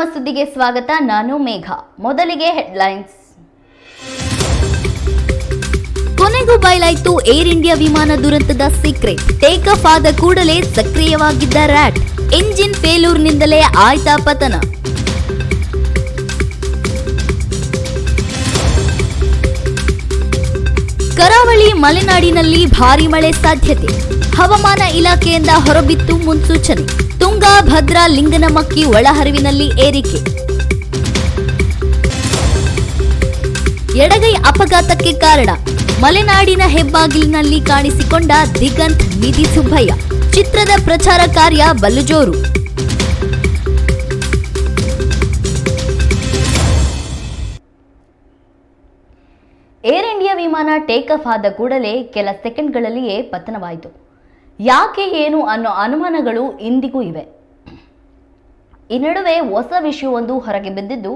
ನಮ್ಮ ಸುದ್ದಿಗೆ ಸ್ವಾಗತ. ನಾನು ಮೇಘ. ಮೊದಲಿಗೆ ಹೆಡ್ಲೈನ್ಸ್. ಕೊನೆಗೂ ಬಯಲಾಯಿತು ಏರ್ ಇಂಡಿಯಾ ವಿಮಾನ ದುರಂತದ ಸೀಕ್ರೆಟ್. ಟೇಕ್ ಆಫ್ ಆದ ಕೂಡಲೇ ಸಕ್ರಿಯವಾಗಿದ್ದ ರ್ಯಾಟ್. ಎಂಜಿನ್ ಫೇಲ್ಯೂರ್ನಿಂದಲೇ ಆಯ್ತಾ ಪತನ. ಕರಾವಳಿ ಮಲೆನಾಡಿನಲ್ಲಿ ಭಾರೀ ಮಳೆ ಸಾಧ್ಯತೆ. ಹವಾಮಾನ ಇಲಾಖೆಯಿಂದ ಹೊರಬಿತ್ತು ಮುನ್ಸೂಚನೆ. ತುಂಗಾ, ಭದ್ರಾ, ಲಿಂಗನಮಕ್ಕಿ ಒಳಹರಿವಿನಲ್ಲಿ ಏರಿಕೆ. ಎಡಗೈ ಅಪಘಾತಕ್ಕೆ ಕಾರಣ. ಮಲೆನಾಡಿನ ಹೆಬ್ಬಾಗಿಲಿನಲ್ಲಿ ಕಾಣಿಸಿಕೊಂಡ ದಿಗಂತ್ ನಿಧಿ ಸುಬ್ಬಯ್ಯ. ಚಿತ್ರದ ಪ್ರಚಾರ ಕಾರ್ಯ ಬಲು ಜೋರು. ಏರ್ ಇಂಡಿಯಾ ವಿಮಾನ ಟೇಕ್ ಆಫ್ ಆದ ಕೂಡಲೇ ಕೆಲ ಸೆಕೆಂಡ್ಗಳಲ್ಲಿಯೇ ಪತನವಾಯಿತು. ಯಾಕೆ ಏನು ಅನ್ನೋ ಅನುಮಾನಗಳು ಇಂದಿಗೂ ಇವೆ. ಈ ನಡುವೆ ಹೊಸ ವಿಷಯವೊಂದು ಹೊರಗೆ ಬಿದ್ದಿದ್ದು,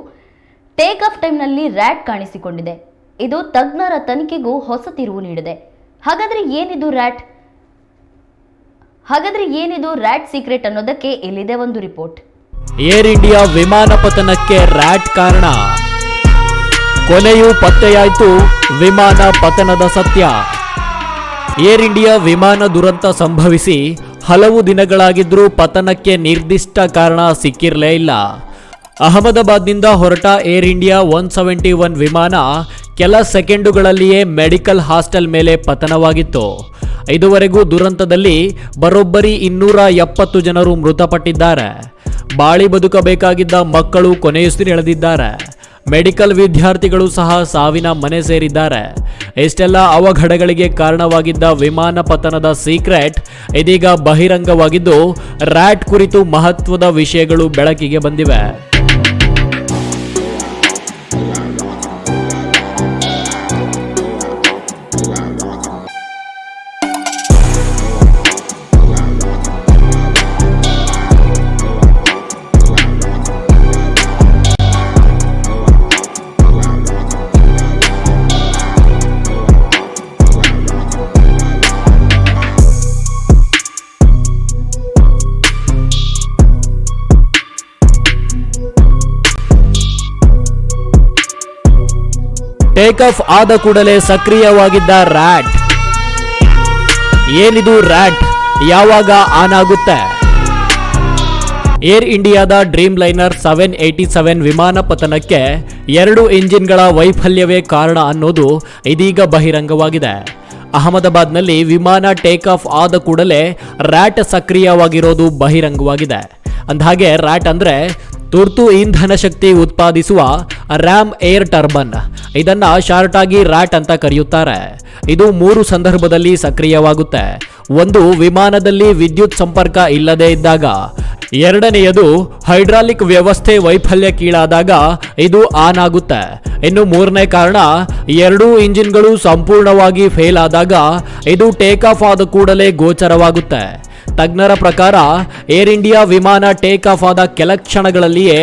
ಟೇಕ್ ಆಫ್ ಟೈಮ್ನಲ್ಲಿ ರ್ಯಾಟ್ ಕಾಣಿಸಿಕೊಂಡಿದೆ. ಇದು ತಜ್ಞರ ತನಿಖೆಗೂ ಹೊಸ ತಿರುವು ನೀಡಿದೆ. ಹಾಗಾದ್ರೆ ಏನಿದು ರ್ಯಾಟ್ ಸೀಕ್ರೆಟ್ ಅನ್ನೋದಕ್ಕೆ ಇಲ್ಲಿದೆ ಒಂದು ರಿಪೋರ್ಟ್. ಏರ್ ಇಂಡಿಯಾ ವಿಮಾನ ಪತನಕ್ಕೆ ರ್ಯಾಟ್ ಕಾರಣ. ಕೊನೆಯೂ ಪತ್ತೆಯಾಯಿತು ವಿಮಾನ ಪತನದ ಸತ್ಯ. ಏರ್ ಇಂಡಿಯಾ ವಿಮಾನ ದುರಂತ ಸಂಭವಿಸಿ ಹಲವು ದಿನಗಳಾಗಿದ್ರೂ ಪತನಕ್ಕೆ ನಿರ್ದಿಷ್ಟ ಕಾರಣ ಸಿಕ್ಕಿರಲೇ ಇಲ್ಲ. ಅಹಮದಾಬಾದ್ನಿಂದ ಹೊರಟ ಏರ್ ಇಂಡಿಯಾ 171 ವಿಮಾನ ಕೆಲ ಸೆಕೆಂಡುಗಳಲ್ಲಿಯೇ ಮೆಡಿಕಲ್ ಹಾಸ್ಟೆಲ್ ಮೇಲೆ ಪತನವಾಗಿತ್ತು. ಇದುವರೆಗೂ ದುರಂತದಲ್ಲಿ ಬರೋಬ್ಬರಿ 270 ಜನರು ಮೃತಪಟ್ಟಿದ್ದಾರೆ. ಬಾಳಿ ಬದುಕಬೇಕಾಗಿದ್ದ ಮಕ್ಕಳು ಕೊನೆಯುಸಿರೆಳೆದಿದ್ದಾರೆ. ಮೆಡಿಕಲ್ ವಿದ್ಯಾರ್ಥಿಗಳು ಸಹ ಸಾವಿನ ಮನೆ ಸೇರಿದ್ದಾರೆ. ಇಷ್ಟೆಲ್ಲ ಅವಘಡಗಳಿಗೆ ಕಾರಣವಾಗಿದ್ದ ವಿಮಾನ ಪತನದ ಸೀಕ್ರೆಟ್ ಇದೀಗ ಬಹಿರಂಗವಾಗಿದ್ದು, ರ್ಯಾಟ್ ಕುರಿತು ಮಹತ್ವದ ವಿಷಯಗಳು ಬೆಳಕಿಗೆ ಬಂದಿವೆ. ಟೇಕ್ ಆಫ್ ಆದ ಕೂಡಲೇ ಸಕ್ರಿಯವಾಗಿದ್ದ ರ್ಯಾಟ್. ಏನಿದು ರ್ಯಾಟ್? ಯಾವಾಗ ಆನ್ ಆಗುತ್ತೆ? ಏರ್ ಇಂಡಿಯಾದ ಡ್ರೀಮ್ ಲೈನರ್ 787 ವಿಮಾನ ಪತನಕ್ಕೆ 2 ಇಂಜಿನ್ಗಳ ವೈಫಲ್ಯವೇ ಕಾರಣ ಅನ್ನೋದು ಇದೀಗ ಬಹಿರಂಗವಾಗಿದೆ. ಅಹಮದಾಬಾದ್ನಲ್ಲಿ ವಿಮಾನ ಟೇಕ್ ಆಫ್ ಆದ ಕೂಡಲೇ ರ್ಯಾಟ್ ಸಕ್ರಿಯವಾಗಿರೋದು ಬಹಿರಂಗವಾಗಿದೆ. ಅಂದಹಾಗೆ ರ್ಯಾಟ್ ಅಂದ್ರೆ ತುರ್ತು ಇಂಧನ ಶಕ್ತಿ ಉತ್ಪಾದಿಸುವ ರ್ಯಾಮ್ ಏರ್ ಟರ್ಬನ್. ಇದನ್ನ ಶಾರ್ಟ್ ಆಗಿ ರ್ಯಾಟ್ ಅಂತ ಕರೆಯುತ್ತಾರೆ. ಇದು 3 ಸಂದರ್ಭದಲ್ಲಿ ಸಕ್ರಿಯವಾಗುತ್ತೆ. ಒಂದು, ವಿಮಾನದಲ್ಲಿ ವಿದ್ಯುತ್ ಸಂಪರ್ಕ ಇಲ್ಲದೆ ಇದ್ದಾಗ. ಎರಡನೆಯದು, ಹೈಡ್ರಾಲಿಕ್ ವ್ಯವಸ್ಥೆ ವೈಫಲ್ಯಕ್ಕೀಡಾದಾಗ ಇದು ಆನ್ ಆಗುತ್ತೆ. ಇನ್ನು ಮೂರನೇ ಕಾರಣ, 2 ಇಂಜಿನ್ಗಳು ಸಂಪೂರ್ಣವಾಗಿ ಫೇಲ್ ಆದಾಗ ಇದು ಟೇಕ್ ಆಫ್ ಆದ ಕೂಡಲೇ ಗೋಚರವಾಗುತ್ತೆ. ತಜ್ಞರ ಪ್ರಕಾರ ಏರ್ ಇಂಡಿಯಾ ವಿಮಾನ ಟೇಕ್ ಆಫ್ ಆದ ಕೆಲ ಕ್ಷಣಗಳಲ್ಲಿಯೇ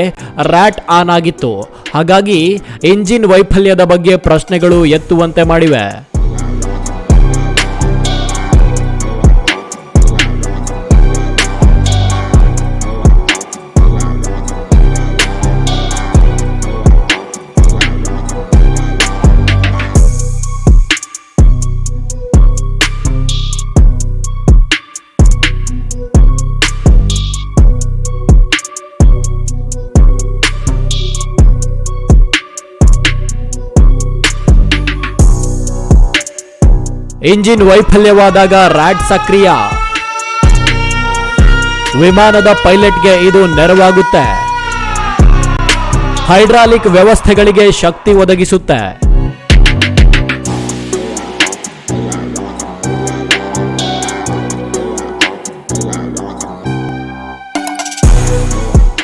ರ್ಯಾಟ್ ಆನ್ ಆಗಿತ್ತು. ಹಾಗಾಗಿ ಇಂಜಿನ್ ವೈಫಲ್ಯದ ಬಗ್ಗೆ ಪ್ರಶ್ನೆಗಳು ಎತ್ತುವಂತೆ ಮಾಡಿವೆ. ಇಂಜಿನ್ ವೈಫಲ್ಯವಾದಾಗ ರ್ಯಾಟ್ ಸಕ್ರಿಯ. ವಿಮಾನದ ಪೈಲಟ್ಗೆ ಇದು ನೆರವಾಗುತ್ತೆ. ಹೈಡ್ರಾಲಿಕ್ ವ್ಯವಸ್ಥೆಗಳಿಗೆ ಶಕ್ತಿ ಒದಗಿಸುತ್ತೆ.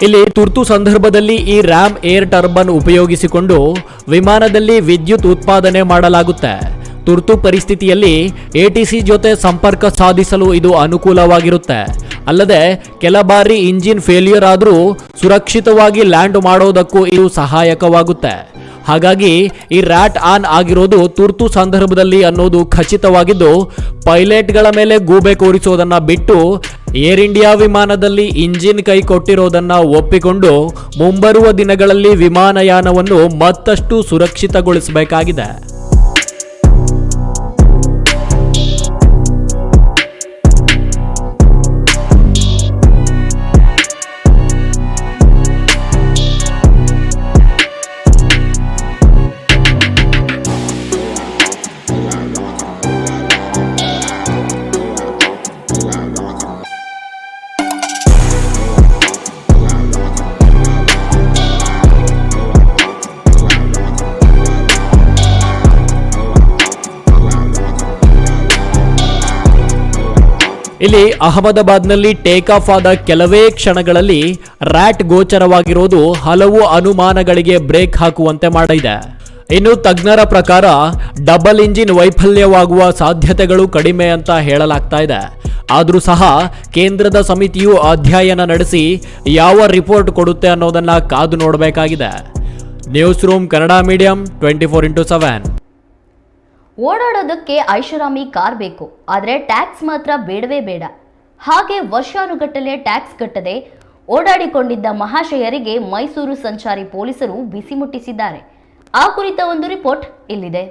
ಇಲ್ಲಿ ತುರ್ತು ಸಂದರ್ಭದಲ್ಲಿ ಈ ರ್ಯಾಮ್ ಏರ್ ಟರ್ಬನ್ ಉಪಯೋಗಿಸಿಕೊಂಡು ವಿಮಾನದಲ್ಲಿ ವಿದ್ಯುತ್ ಉತ್ಪಾದನೆ ಮಾಡಲಾಗುತ್ತೆ. ತುರ್ತು ಪರಿಸ್ಥಿತಿಯಲ್ಲಿ ಎಟಿಸಿ ಜೊತೆ ಸಂಪರ್ಕ ಸಾಧಿಸಲು ಇದು ಅನುಕೂಲವಾಗಿರುತ್ತೆ. ಅಲ್ಲದೆ ಕೆಲ ಬಾರಿ ಇಂಜಿನ್ ಫೇಲ್ಯೂರ್ ಆದರೂ ಸುರಕ್ಷಿತವಾಗಿ ಲ್ಯಾಂಡ್ ಮಾಡೋದಕ್ಕೂ ಇದು ಸಹಾಯಕವಾಗುತ್ತೆ. ಹಾಗಾಗಿ ಈ ರ್ಯಾಟ್ ಆನ್ ಆಗಿರೋದು ತುರ್ತು ಸಂದರ್ಭದಲ್ಲಿ ಅನ್ನೋದು ಖಚಿತವಾಗಿದ್ದು, ಪೈಲಟ್ಗಳ ಮೇಲೆ ಗೂಬೆ ಕೂರಿಸೋದನ್ನ ಬಿಟ್ಟು ಏರ್ ಇಂಡಿಯಾ ವಿಮಾನದಲ್ಲಿ ಇಂಜಿನ್ ಕೈ ಕೊಟ್ಟಿರೋದನ್ನ ಒಪ್ಪಿಕೊಂಡು ಮುಂಬರುವ ದಿನಗಳಲ್ಲಿ ವಿಮಾನಯಾನವನ್ನು ಮತ್ತಷ್ಟು ಸುರಕ್ಷಿತಗೊಳಿಸಬೇಕಾಗಿದೆ. ಇಲ್ಲಿ ಅಹಮದಾಬಾದ್ನಲ್ಲಿ ಟೇಕ್ ಆಫ್ ಆದ ಕೆಲವೇ ಕ್ಷಣಗಳಲ್ಲಿ ರ್ಯಾಟ್ ಗೋಚರವಾಗಿರೋದು ಹಲವು ಅನುಮಾನಗಳಿಗೆ ಬ್ರೇಕ್ ಹಾಕುವಂತೆ ಮಾಡಿದೆ. ಇನ್ನು ತಜ್ಞರ ಪ್ರಕಾರ ಡಬಲ್ ಇಂಜಿನ್ ವೈಫಲ್ಯವಾಗುವ ಸಾಧ್ಯತೆಗಳು ಕಡಿಮೆ ಅಂತ ಹೇಳಲಾಗ್ತಾ ಇದೆ. ಆದರೂ ಸಹ ಕೇಂದ್ರದ ಸಮಿತಿಯು ಅಧ್ಯಯನ ನಡೆಸಿ ಯಾವ ರಿಪೋರ್ಟ್ ಕೊಡುತ್ತೆ ಅನ್ನೋದನ್ನ ಕಾದು ನೋಡಬೇಕಾಗಿದೆ. News room Kannada medium 24x7. ಓಡಾಡೋದಕ್ಕೆ ಐಷಾರಾಮಿ ಕಾರ್ ಬೇಕು, ಆದರೆ ಟ್ಯಾಕ್ಸ್ ಮಾತ್ರ ಬೇಡವೇ ಬೇಡ. ಹಾಗೆ ವರ್ಷಾನುಗಟ್ಟಲೆ ಟ್ಯಾಕ್ಸ್ ಕಟ್ಟದೆ ಓಡಾಡಿಕೊಂಡಿದ್ದ ಮಹಾಶಯರಿಗೆ ಮೈಸೂರು ಸಂಚಾರಿ ಪೊಲೀಸರು ಬಿಸಿ ಮುಟ್ಟಿಸಿದ್ದಾರೆ. ಆ ಕುರಿತ ಒಂದು ರಿಪೋರ್ಟ್ ಇಲ್ಲಿದೆ.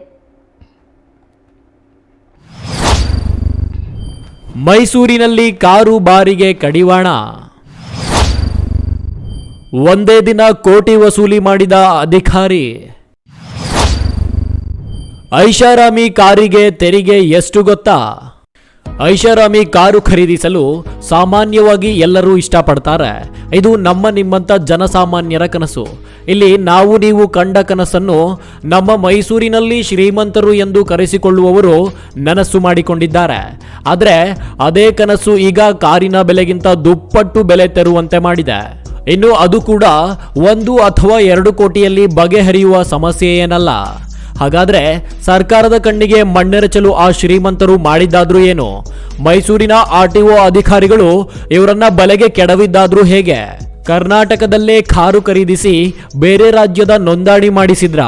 ಮೈಸೂರಿನಲ್ಲಿ ಕಾರು ಬಾರಿಗೆ ಕಡಿವಾಣ. ಒಂದೇ ದಿನ ಕೋಟಿ ವಸೂಲಿ ಮಾಡಿದ ಅಧಿಕಾರಿ. ಐಷಾರಾಮಿ ಕಾರಿಗೆ ತೆರಿಗೆ ಎಷ್ಟು ಗೊತ್ತಾ? ಐಷಾರಾಮಿ ಕಾರು ಖರೀದಿಸಲು ಸಾಮಾನ್ಯವಾಗಿ ಎಲ್ಲರೂ ಇಷ್ಟಪಡ್ತಾರೆ. ಇದು ನಮ್ಮ ನಿಮ್ಮಂತ ಜನಸಾಮಾನ್ಯರ ಕನಸು. ಇಲ್ಲಿ ನಾವು ನೀವು ಕಂಡ ಕನಸನ್ನು ನಮ್ಮ ಮೈಸೂರಿನಲ್ಲಿ ಶ್ರೀಮಂತರು ಎಂದು ಕರೆಸಿಕೊಳ್ಳುವವರು ನನಸು ಮಾಡಿಕೊಂಡಿದ್ದಾರೆ. ಆದರೆ ಅದೇ ಕನಸು ಈಗ ಕಾರಿನ ಬೆಲೆಗಿಂತ ದುಪ್ಪಟ್ಟು ಬೆಲೆ ತೆರುವಂತೆ ಮಾಡಿದೆ. ಇನ್ನು ಅದು ಕೂಡ 1 ಅಥವಾ 2 ಕೋಟಿಯಲ್ಲಿ ಬಗೆಹರಿಯುವ ಸಮಸ್ಯೆ ಏನಲ್ಲ. ಹಾಗಾದ್ರೆ ಸರ್ಕಾರದ ಕಣ್ಣಿಗೆ ಮಣ್ಣೆರಚಲು ಆ ಶ್ರೀಮಂತರು ಮಾಡಿದ್ದಾದ್ರೂ ಏನು? ಮೈಸೂರಿನ RTO ಅಧಿಕಾರಿಗಳು ಇವರನ್ನ ಬಲೆಗೆ ಕೆಡವಿದ್ದಾದ್ರೂ ಹೇಗೆ? ಕರ್ನಾಟಕದಲ್ಲೇ ಕಾರು ಖರೀದಿಸಿ ಬೇರೆ ರಾಜ್ಯದ ನೋಂದಣಿ ಮಾಡಿಸಿದ್ರ?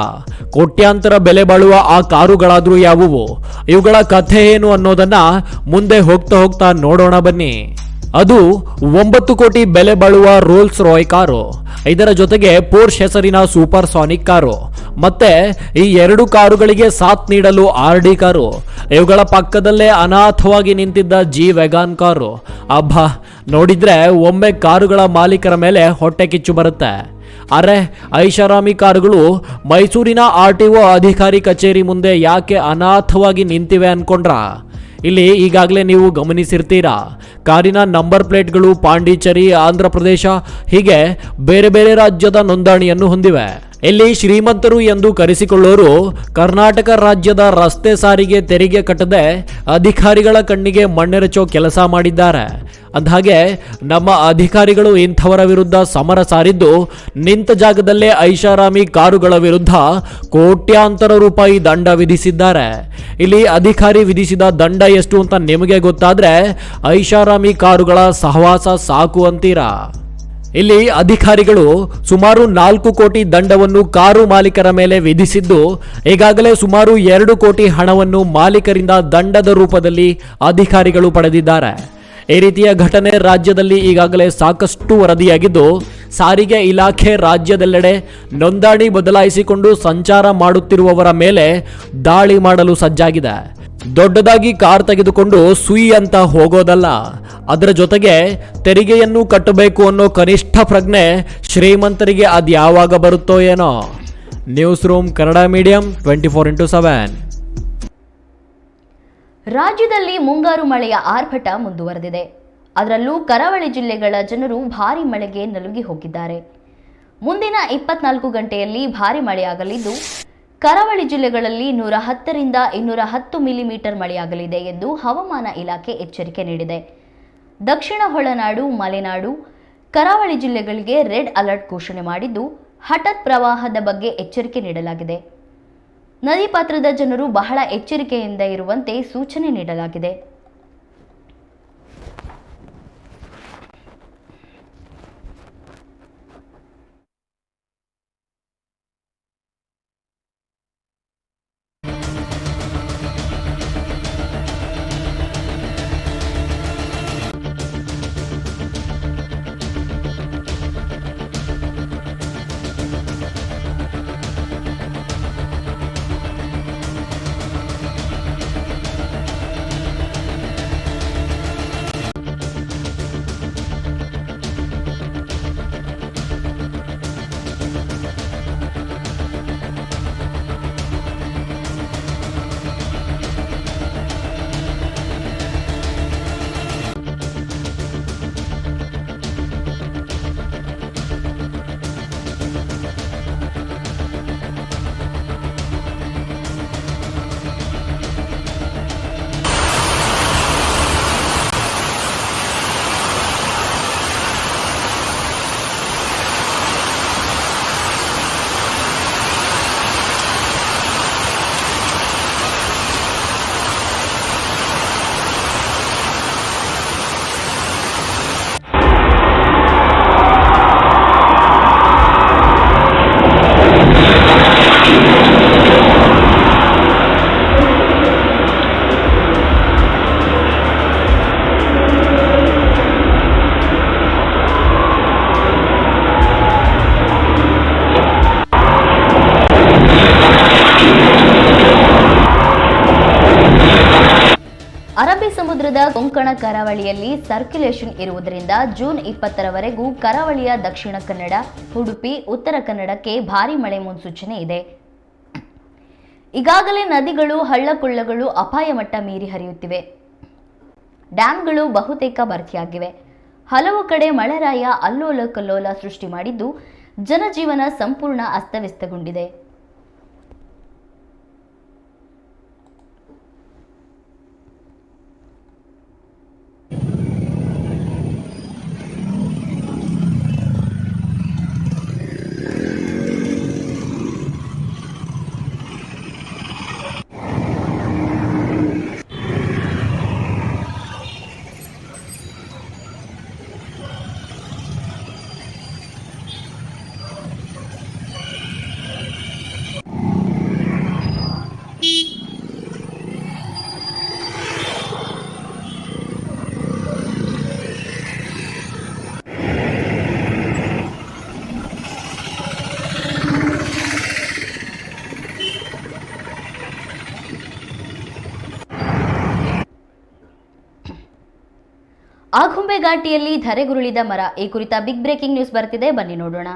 ಕೋಟ್ಯಾಂತರ ಬೆಲೆ ಬಾಳುವ ಆ ಕಾರುಗಳಾದ್ರೂ ಯಾವುವು? ಇವುಗಳ ಕಥೆ ಏನು ಅನ್ನೋದನ್ನ ಮುಂದೆ ಹೋಗ್ತಾ ನೋಡೋಣ ಬನ್ನಿ. ಅದು 9 ಕೋಟಿ ಬೆಲೆ ಬಾಳುವ ರೋಲ್ಸ್ ರಾಯ್ ಕಾರು, ಇದರ ಜೊತೆಗೆ ಪೋರ್ಷ್ ಹೆಸರಿನ ಸೂಪರ್ ಸಾನಿಕ್ ಕಾರು, ಮತ್ತೆ ಈ 2 ಕಾರುಗಳಿಗೆ ಸಾಥ್ ನೀಡಲು RD ಕಾರು, ಇವುಗಳ ಪಕ್ಕದಲ್ಲೇ ಅನಾಥವಾಗಿ ನಿಂತಿದ್ದ G ವ್ಯಾಗನ್ ಕಾರು. ಅಬ್ಬಾ, ನೋಡಿದ್ರೆ ಒಮ್ಮೆ ಕಾರುಗಳ ಮಾಲೀಕರ ಮೇಲೆ ಹೊಟ್ಟೆ ಕಿಚ್ಚು ಬರುತ್ತೆ. ಅರೆ, ಐಷಾರಾಮಿ ಕಾರುಗಳು ಮೈಸೂರಿನ RTO ಅಧಿಕಾರಿ ಕಚೇರಿ ಮುಂದೆ ಯಾಕೆ ಅನಾಥವಾಗಿ ನಿಂತಿವೆ ಅನ್ಕೊಂಡ್ರ? ಇಲ್ಲಿ ಈಗಾಗಲೇ ನೀವು ಗಮನಿಸಿರ್ತೀರಾ, ಕಾರಿನ ನಂಬರ್ ಪ್ಲೇಟ್ಗಳು ಪಾಂಡಿಚೇರಿ, ಆಂಧ್ರ ಪ್ರದೇಶ ಹೀಗೆ ಬೇರೆ ಬೇರೆ ರಾಜ್ಯದ ನೋಂದಣಿಯನ್ನು ಹೊಂದಿವೆ. ಇಲ್ಲಿ ಶ್ರೀಮಂತರು ಎಂದು ಕರೆಸಿಕೊಳ್ಳೋರು ಕರ್ನಾಟಕ ರಾಜ್ಯದ ರಸ್ತೆ ಸಾರಿಗೆ ತೆರಿಗೆ ಕಟ್ಟದೆ ಅಧಿಕಾರಿಗಳ ಕಣ್ಣಿಗೆ ಮಣ್ಣೆರಚೋ ಕೆಲಸ ಮಾಡಿದ್ದಾರೆ. ಅಂದಹಾಗೆ ನಮ್ಮ ಅಧಿಕಾರಿಗಳು ಇಂಥವರ ವಿರುದ್ಧ ಸಮರ ಸಾರಿದ್ದು ನಿಂತ ಜಾಗದಲ್ಲೇ ಐಷಾರಾಮಿ ಕಾರುಗಳ ವಿರುದ್ಧ ಕೋಟ್ಯಾಂತರ ರೂಪಾಯಿ ದಂಡ ವಿಧಿಸಿದ್ದಾರೆ. ಇಲ್ಲಿ ಅಧಿಕಾರಿ ವಿಧಿಸಿದ ದಂಡ ಎಷ್ಟು ಅಂತ ನಿಮಗೆ ಗೊತ್ತಾದ್ರೆ ಐಷಾರಾಮಿ ಕಾರುಗಳ ಸಹವಾಸ ಸಾಕು ಅಂತೀರಾ? ಇಲ್ಲಿ ಅಧಿಕಾರಿಗಳು ಸುಮಾರು 4 ಕೋಟಿ ದಂಡವನ್ನು ಕಾರು ಮಾಲೀಕರ ಮೇಲೆ ವಿಧಿಸಿದ್ದು, ಈಗಾಗಲೇ ಸುಮಾರು 2 ಕೋಟಿ ಹಣವನ್ನು ಮಾಲೀಕರಿಂದ ದಂಡದ ರೂಪದಲ್ಲಿ ಅಧಿಕಾರಿಗಳು ಪಡೆದಿದ್ದಾರೆ. ಈ ರೀತಿಯ ಘಟನೆ ರಾಜ್ಯದಲ್ಲಿ ಈಗಾಗಲೇ ಸಾಕಷ್ಟು ವರದಿಯಾಗಿದ್ದು, ಸಾರಿಗೆ ಇಲಾಖೆ ರಾಜ್ಯದೆಲ್ಲೆಡೆ ನೋಂದಣಿ ಬದಲಾಯಿಸಿಕೊಂಡು ಸಂಚಾರ ಮಾಡುತ್ತಿರುವವರ ಮೇಲೆ ದಾಳಿ ಮಾಡಲು ಸಜ್ಜಾಗಿದೆ. ದೊಡ್ಡದಾಗಿ ಕಾರ್ ತೆಗೆದುಕೊಂಡು ಸುಯಿ ಅಂತ ಹೋಗೋದಲ್ಲ, ಅದರ ಜೊತೆಗೆ ತೆರಿಗೆಯನ್ನು ಕಟ್ಟಬೇಕು ಅನ್ನೋ ಕನಿಷ್ಠ ಪ್ರಜ್ಞೆ ಶ್ರೀಮಂತರಿಗೆ ಅದು ಯಾವಾಗ ಬರುತ್ತೋ ಏನೋ. News room Kannada medium 24x7. ರಾಜ್ಯದಲ್ಲಿ ಮುಂಗಾರು ಮಳೆಯ ಆರ್ಭಟ ಮುಂದುವರೆದಿದೆ. ಅದರಲ್ಲೂ ಕರಾವಳಿ ಜಿಲ್ಲೆಗಳ ಜನರು ಭಾರಿ ಮಳೆಗೆ ನಲುಗಿ ಹೋಗಿದ್ದಾರೆ. ಮುಂದಿನ 24 ಗಂಟೆಯಲ್ಲಿ ಭಾರಿ ಮಳೆಯಾಗಲಿದ್ದು, ಕರಾವಳಿ ಜಿಲ್ಲೆಗಳಲ್ಲಿ 110 ರಿಂದ 210 ಮಿಲಿಮೀಟರ್ ಮಳೆಯಾಗಲಿದೆ ಎಂದು ಹವಾಮಾನ ಇಲಾಖೆ ಎಚ್ಚರಿಕೆ ನೀಡಿದೆ. ದಕ್ಷಿಣ ಒಳನಾಡು, ಮಲೆನಾಡು, ಕರಾವಳಿ ಜಿಲ್ಲೆಗಳಿಗೆ ರೆಡ್ ಅಲರ್ಟ್ ಘೋಷಣೆ ಮಾಡಿದ್ದು, ಹಠಾತ್ ಪ್ರವಾಹದ ಬಗ್ಗೆ ಎಚ್ಚರಿಕೆ ನೀಡಲಾಗಿದೆ. ನದಿ ಪಾತ್ರದ ಜನರು ಬಹಳ ಎಚ್ಚರಿಕೆಯಿಂದ ಇರುವಂತೆ ಸೂಚನೆ ನೀಡಲಾಗಿದೆ. ಅರಬ್ಬಿ ಸಮುದ್ರದ ಕೊಂಕಣ ಕರಾವಳಿಯಲ್ಲಿ ಸರ್ಕ್ಯುಲೇಷನ್ ಇರುವುದರಿಂದ ಜೂನ್ 20ರವರೆಗೂ ಕರಾವಳಿಯ ದಕ್ಷಿಣ ಕನ್ನಡ, ಉಡುಪಿ, ಉತ್ತರ ಕನ್ನಡಕ್ಕೆ ಭಾರೀ ಮಳೆ ಮುನ್ಸೂಚನೆ ಇದೆ. ಈಗಾಗಲೇ ನದಿಗಳು, ಹಳ್ಳಕೊಳ್ಳಗಳು ಅಪಾಯ ಮಟ್ಟ ಮೀರಿ ಹರಿಯುತ್ತಿವೆ. ಡ್ಯಾಂಗಳು ಬಹುತೇಕ ಭರ್ತಿಯಾಗಿವೆ. ಹಲವು ಕಡೆ ಮಳೆರಾಯ ಅಲ್ಲೋಲ ಕಲ್ಲೋಲ ಸೃಷ್ಟಿ ಮಾಡಿದ್ದು ಜನಜೀವನ ಸಂಪೂರ್ಣ ಅಸ್ತವ್ಯಸ್ತಗೊಂಡಿದೆ. ಆಗುಂಬೆ ಘಾಟಿಯಲ್ಲಿ ಧರೆಗುರುಳಿದ ಮರ. ಈ ಕುರಿತ ಬಿಗ್ ಬ್ರೇಕಿಂಗ್ ನ್ಯೂಸ್ ಬರ್ತಿದೆ, ಬನ್ನಿ ನೋಡೋಣ.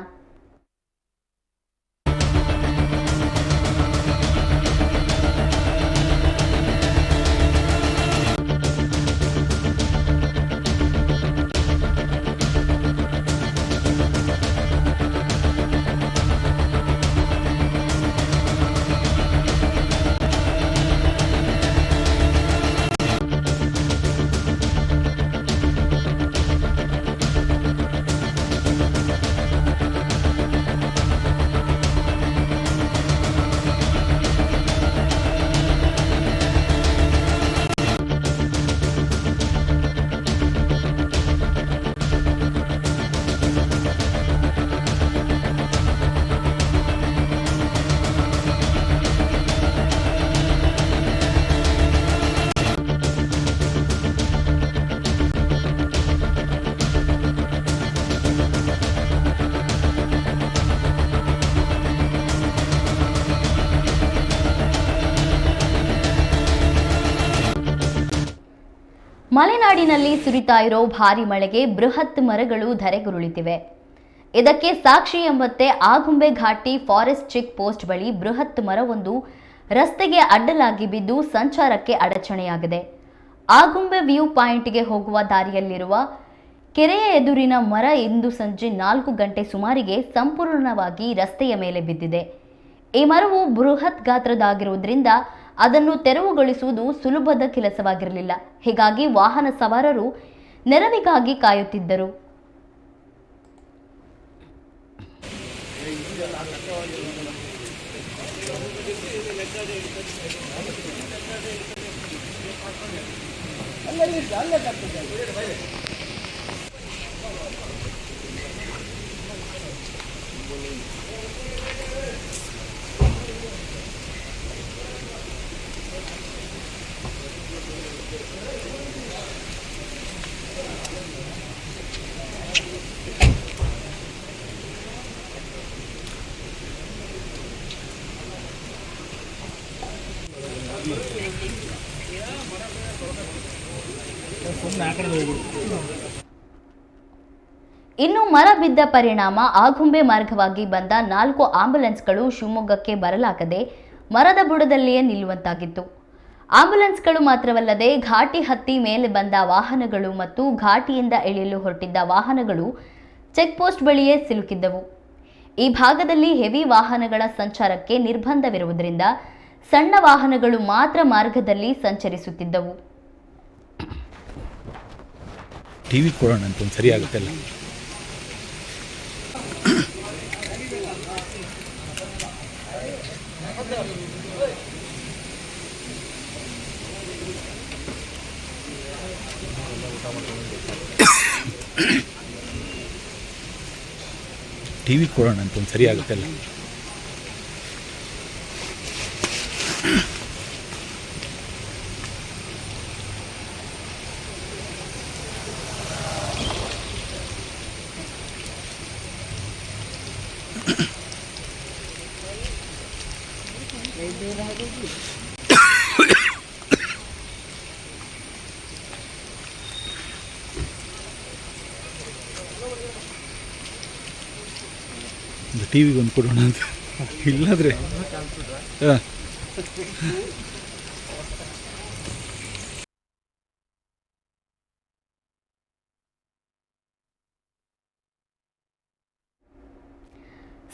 ಮಲೆನಾಡಿನಲ್ಲಿ ಸುರಿತಾ ಇರೋ ಭಾರಿ ಮಳೆಗೆ ಬೃಹತ್ ಮರಗಳು ಧರೆಗುರುಳಿತಿವೆ. ಇದಕ್ಕೆ ಸಾಕ್ಷಿ ಎಂಬಂತೆ ಆಗುಂಬೆ ಘಾಟಿ ಫಾರೆಸ್ಟ್ ಚೆಕ್ ಪೋಸ್ಟ್ ಬಳಿ ಬೃಹತ್ ಮರವೊಂದು ರಸ್ತೆಗೆ ಅಡ್ಡಲಾಗಿ ಬಿದ್ದು ಸಂಚಾರಕ್ಕೆ ಅಡಚಣೆಯಾಗಿದೆ. ಆಗುಂಬೆ ವ್ಯೂ ಪಾಯಿಂಟ್ಗೆ ಹೋಗುವ ದಾರಿಯಲ್ಲಿರುವ ಕೆರೆಯ ಎದುರಿನ ಮರ ಇಂದು ಸಂಜೆ 4 ಗಂಟೆ ಸುಮಾರಿಗೆ ಸಂಪೂರ್ಣವಾಗಿ ರಸ್ತೆಯ ಮೇಲೆ ಬಿದ್ದಿದೆ. ಈ ಮರವು ಬೃಹತ್ ಗಾತ್ರದಾಗಿರುವುದರಿಂದ ಅದನ್ನು ತೆರವುಗೊಳಿಸುವುದು ಸುಲಭದ ಕೆಲಸವಾಗಿರಲಿಲ್ಲ. ಹೀಗಾಗಿ ವಾಹನ ಸವಾರರು ನೆರವಿಗಾಗಿ ಕಾಯುತ್ತಿದ್ದರು. ಇನ್ನು ಮರ ಬಿದ್ದ ಪರಿಣಾಮ ಆಗುಂಬೆ ಮಾರ್ಗವಾಗಿ ಬಂದ 4 ಆಂಬ್ಯುಲೆನ್ಸ್ಗಳು ಶಿವಮೊಗ್ಗಕ್ಕೆ ಬರಲಾಗದೆ ಮರದ ಬುಡದಲ್ಲಿಯೇ ನಿಲ್ಲುವಂತಾಗಿತ್ತು. ಆಂಬ್ಯುಲೆನ್ಸ್ಗಳು ಮಾತ್ರವಲ್ಲದೆ ಘಾಟಿ ಹತ್ತಿ ಮೇಲೆ ಬಂದ ವಾಹನಗಳು ಮತ್ತು ಘಾಟಿಯಿಂದ ಇಳಿಯಲು ಹೊರಟಿದ್ದ ವಾಹನಗಳು ಚೆಕ್ ಪೋಸ್ಟ್ ಬಳಿಯೇ ಸಿಲುಕಿದ್ದವು. ಈ ಭಾಗದಲ್ಲಿ ಹೆವಿ ವಾಹನಗಳ ಸಂಚಾರಕ್ಕೆ ನಿರ್ಬಂಧವಿರುವುದರಿಂದ ಸಣ್ಣ ವಾಹನಗಳು ಮಾತ್ರ ಮಾರ್ಗದಲ್ಲಿ ಸಂಚರಿಸುತ್ತಿದ್ದವು. ಟಿವಿ ಕೊಡೋಣ ಅಂತ ಒಂದು ಸರಿ ಆಗುತ್ತಲ್ಲ. ಟಿವಿ ಕೊಡೋಣ ಅಂತ ಒಂದು ಸರಿ ಆಗುತ್ತಲ್ಲ. ಟಿ ವಿಗೆ ಒಂದು ಕೊಡೋಣ ಅಂತ. ಇಲ್ಲಾಂದರೆ ಹಾಂ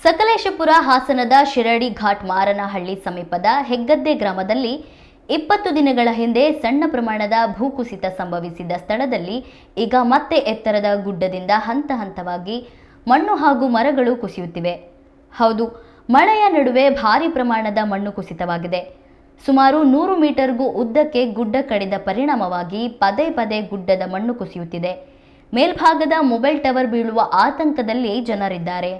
ಸಕಲೇಶಪುರ ಹಾಸನದ ಶಿರಡಿ ಘಾಟ್ ಮಾರನಹಳ್ಳಿ ಸಮೀಪದ ಹೆಗ್ಗದ್ದೆ ಗ್ರಾಮದಲ್ಲಿ 20 ದಿನಗಳ ಹಿಂದೆ ಸಣ್ಣ ಪ್ರಮಾಣದ ಭೂಕುಸಿತ ಸಂಭವಿಸಿದ ಸ್ಥಳದಲ್ಲಿ ಈಗ ಮತ್ತೆ ಎತ್ತರದ ಗುಡ್ಡದಿಂದ ಹಂತ ಹಂತವಾಗಿ ಮಣ್ಣು ಹಾಗೂ ಮರಗಳು ಕುಸಿಯುತ್ತಿವೆ. ಹೌದು, ಮಳೆಯ ನಡುವೆ ಭಾರಿ ಪ್ರಮಾಣದ ಮಣ್ಣು ಕುಸಿತವಾಗಿದೆ. ಸುಮಾರು 100 ಮೀಟರ್ಗೂ ಉದ್ದಕ್ಕೆ ಗುಡ್ಡ ಕಡಿದ ಪರಿಣಾಮವಾಗಿ ಪದೇ ಪದೇ ಗುಡ್ಡದ ಮಣ್ಣು ಕುಸಿಯುತ್ತಿದೆ. ಮೇಲ್ಭಾಗದ ಮೊಬೈಲ್ ಟವರ್ ಬೀಳುವ ಆತಂಕದಲ್ಲಿ ಜನರಿದ್ದಾರೆ.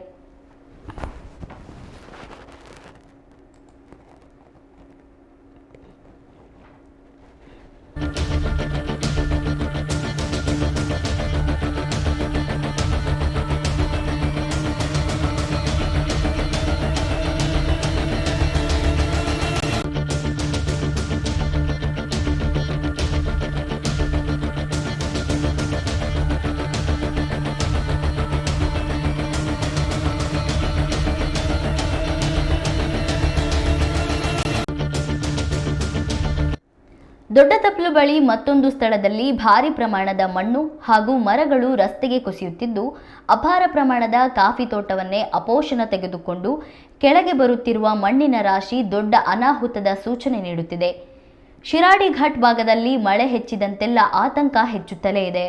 ದೊಡ್ಡತಪ್ಲು ಬಳಿ ಮತ್ತೊಂದು ಸ್ಥಳದಲ್ಲಿ ಭಾರಿ ಪ್ರಮಾಣದ ಮಣ್ಣು ಹಾಗೂ ಮರಗಳು ರಸ್ತೆಗೆ ಕುಸಿಯುತ್ತಿದ್ದು, ಅಪಾರ ಪ್ರಮಾಣದ ಕಾಫಿ ತೋಟವನ್ನೇ ಅಪೋಷಣ ತೆಗೆದುಕೊಂಡು ಕೆಳಗೆ ಬರುತ್ತಿರುವ ಮಣ್ಣಿನ ರಾಶಿ ದೊಡ್ಡ ಅನಾಹುತದ ಸೂಚನೆ ನೀಡುತ್ತಿದೆ. ಶಿರಾಡಿ ಘಾಟ್ ಭಾಗದಲ್ಲಿ ಮಳೆ ಹೆಚ್ಚಿದಂತೆಲ್ಲ ಆತಂಕ ಹೆಚ್ಚುತ್ತಲೇ ಇದೆ.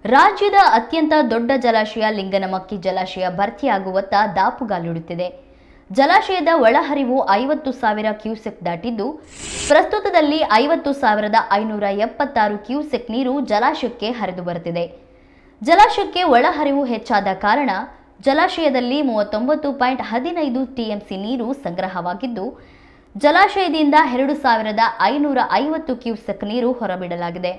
ರಾಜ್ಯದ ಅತ್ಯಂತ ದೊಡ್ಡ ಜಲಾಶಯ ಲಿಂಗನಮಕ್ಕಿ ಜಲಾಶಯ ಭರ್ತಿಯಾಗುವತ್ತ ದಾಪುಗಾಲಿಡುತ್ತಿದೆ. ಜಲಾಶಯದ ಒಳಹರಿವು 50,000 ಕ್ಯೂಸೆಕ್ ದಾಟಿದ್ದು, ಪ್ರಸ್ತುತದಲ್ಲಿ 50,576 ಕ್ಯೂಸೆಕ್ ನೀರು ಜಲಾಶಯಕ್ಕೆ ಹರಿದು ಬರುತ್ತಿದೆ. ಜಲಾಶಯಕ್ಕೆ ಒಳಹರಿವು ಹೆಚ್ಚಾದ ಕಾರಣ ಜಲಾಶಯದಲ್ಲಿ 39.15 ಟಿಎಂಸಿ ನೀರು ಸಂಗ್ರಹವಾಗಿದ್ದು, ಜಲಾಶಯದಿಂದ 2,550 ಕ್ಯೂಸೆಕ್ ನೀರು ಹೊರಬಿಡಲಾಗಿದೆ.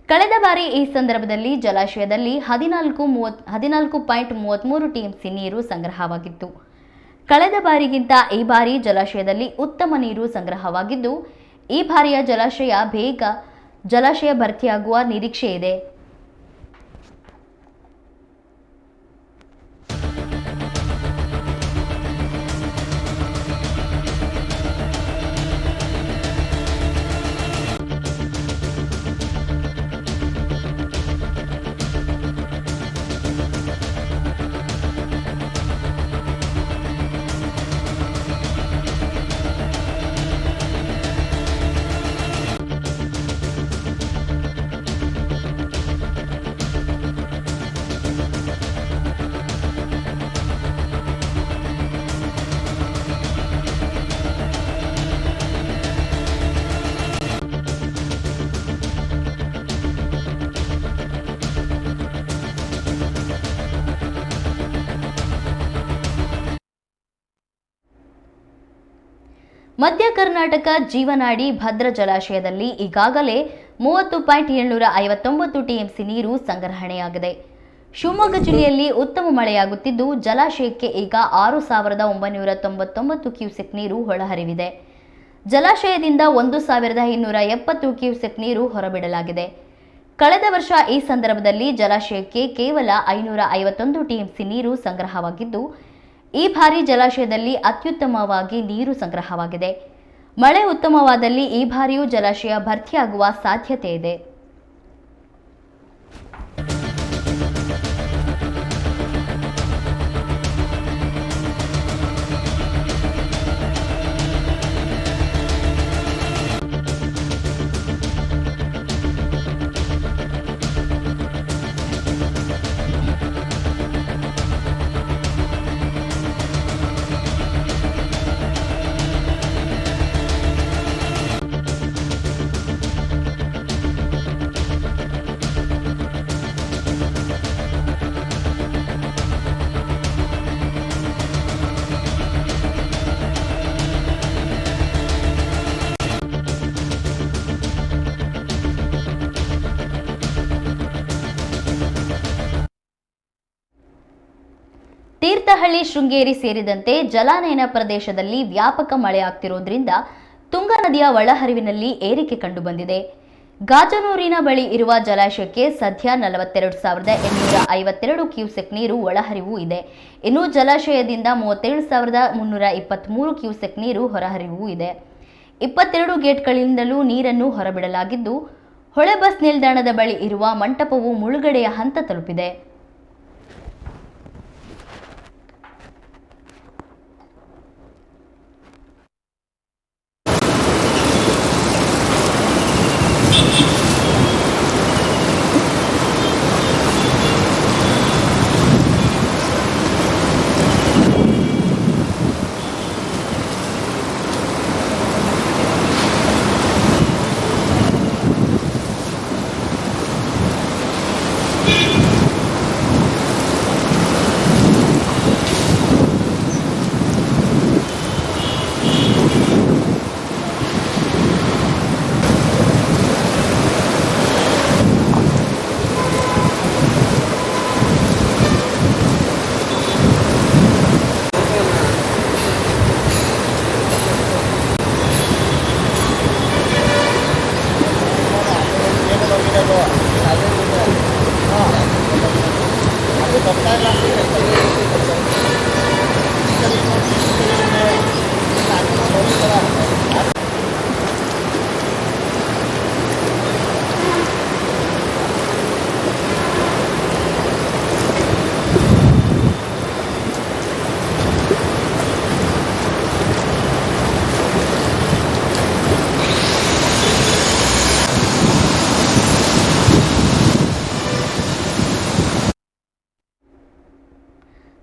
ಕಳೆದ ಬಾರಿ ಈ ಸಂದರ್ಭದಲ್ಲಿ ಜಲಾಶಯದಲ್ಲಿ 14.33 ಟಿಎಂಸಿ ನೀರು ಸಂಗ್ರಹವಾಗಿತ್ತು. ಕಳೆದ ಬಾರಿಗಿಂತ ಈ ಬಾರಿ ಜಲಾಶಯದಲ್ಲಿ ಉತ್ತಮ ನೀರು ಸಂಗ್ರಹವಾಗಿದ್ದು, ಈ ಬಾರಿಯ ಜಲಾಶಯ ಭರ್ತಿಯಾಗುವ ನಿರೀಕ್ಷೆ ಇದೆ. ಮಧ್ಯ ಕರ್ನಾಟಕ ಜೀವನಾಡಿ ಭದ್ರಾ ಜಲಾಶಯದಲ್ಲಿ ಈಗಾಗಲೇ 30.759 ಟಿಎಂಸಿ ನೀರು ಸಂಗ್ರಹಣೆಯಾಗಿದೆ. ಶಿವಮೊಗ್ಗ ಜಿಲ್ಲೆಯಲ್ಲಿ ಉತ್ತಮ ಮಳೆಯಾಗುತ್ತಿದ್ದು, ಜಲಾಶಯಕ್ಕೆ ಈಗ 6,999 ಕ್ಯೂಸೆಕ್ ನೀರು ಹೊರಹರಿವಿದೆ. ಜಲಾಶಯದಿಂದ 1,270 ಕ್ಯೂಸೆಕ್ ನೀರು ಹೊರಬಿಡಲಾಗಿದೆ. ಕಳೆದ ವರ್ಷ ಈ ಸಂದರ್ಭದಲ್ಲಿ ಜಲಾಶಯಕ್ಕೆ ಕೇವಲ 551 ಟಿಎಂಸಿ ನೀರು ಸಂಗ್ರಹವಾಗಿದ್ದು, ಈ ಬಾರಿ ಜಲಾಶಯದಲ್ಲಿ ಅತ್ಯುತ್ತಮವಾಗಿ ನೀರು ಸಂಗ್ರಹವಾಗಿದೆ. ಮಳೆ ಉತ್ತಮವಾದಲ್ಲಿ ಈ ಬಾರಿಯೂ ಜಲಾಶಯ ಭರ್ತಿಯಾಗುವ ಸಾಧ್ಯತೆ ಇದೆ. ತೀರ್ಥಹಳ್ಳಿ, ಶೃಂಗೇರಿ ಸೇರಿದಂತೆ ಜಲಾನಯನ ಪ್ರದೇಶದಲ್ಲಿ ವ್ಯಾಪಕ ಮಳೆಯಾಗ್ತಿರೋದ್ರಿಂದ ತುಂಗಾ ನದಿಯ ಒಳಹರಿವಿನಲ್ಲಿ ಏರಿಕೆ ಕಂಡುಬಂದಿದೆ. ಗಾಜನೂರಿನ ಬಳಿ ಇರುವ ಜಲಾಶಯಕ್ಕೆ ಸದ್ಯ 42,852 ಕ್ಯೂಸೆಕ್ ನೀರು ಒಳಹರಿವು ಇದೆ. ಇನ್ನು ಜಲಾಶಯದಿಂದ 37,323 ಕ್ಯೂಸೆಕ್ ನೀರು ಹೊರಹರಿವು ಇದೆ. 22 ಗೇಟ್ಗಳಿಂದಲೂ ನೀರನ್ನು ಹೊರಬಿಡಲಾಗಿದ್ದು, ಹೊಳೆ ಬಸ್ ನಿಲ್ದಾಣದ ಬಳಿ ಇರುವ ಮಂಟಪವು ಮುಳುಗಡೆಯ ಹಂತ ತಲುಪಿದೆ.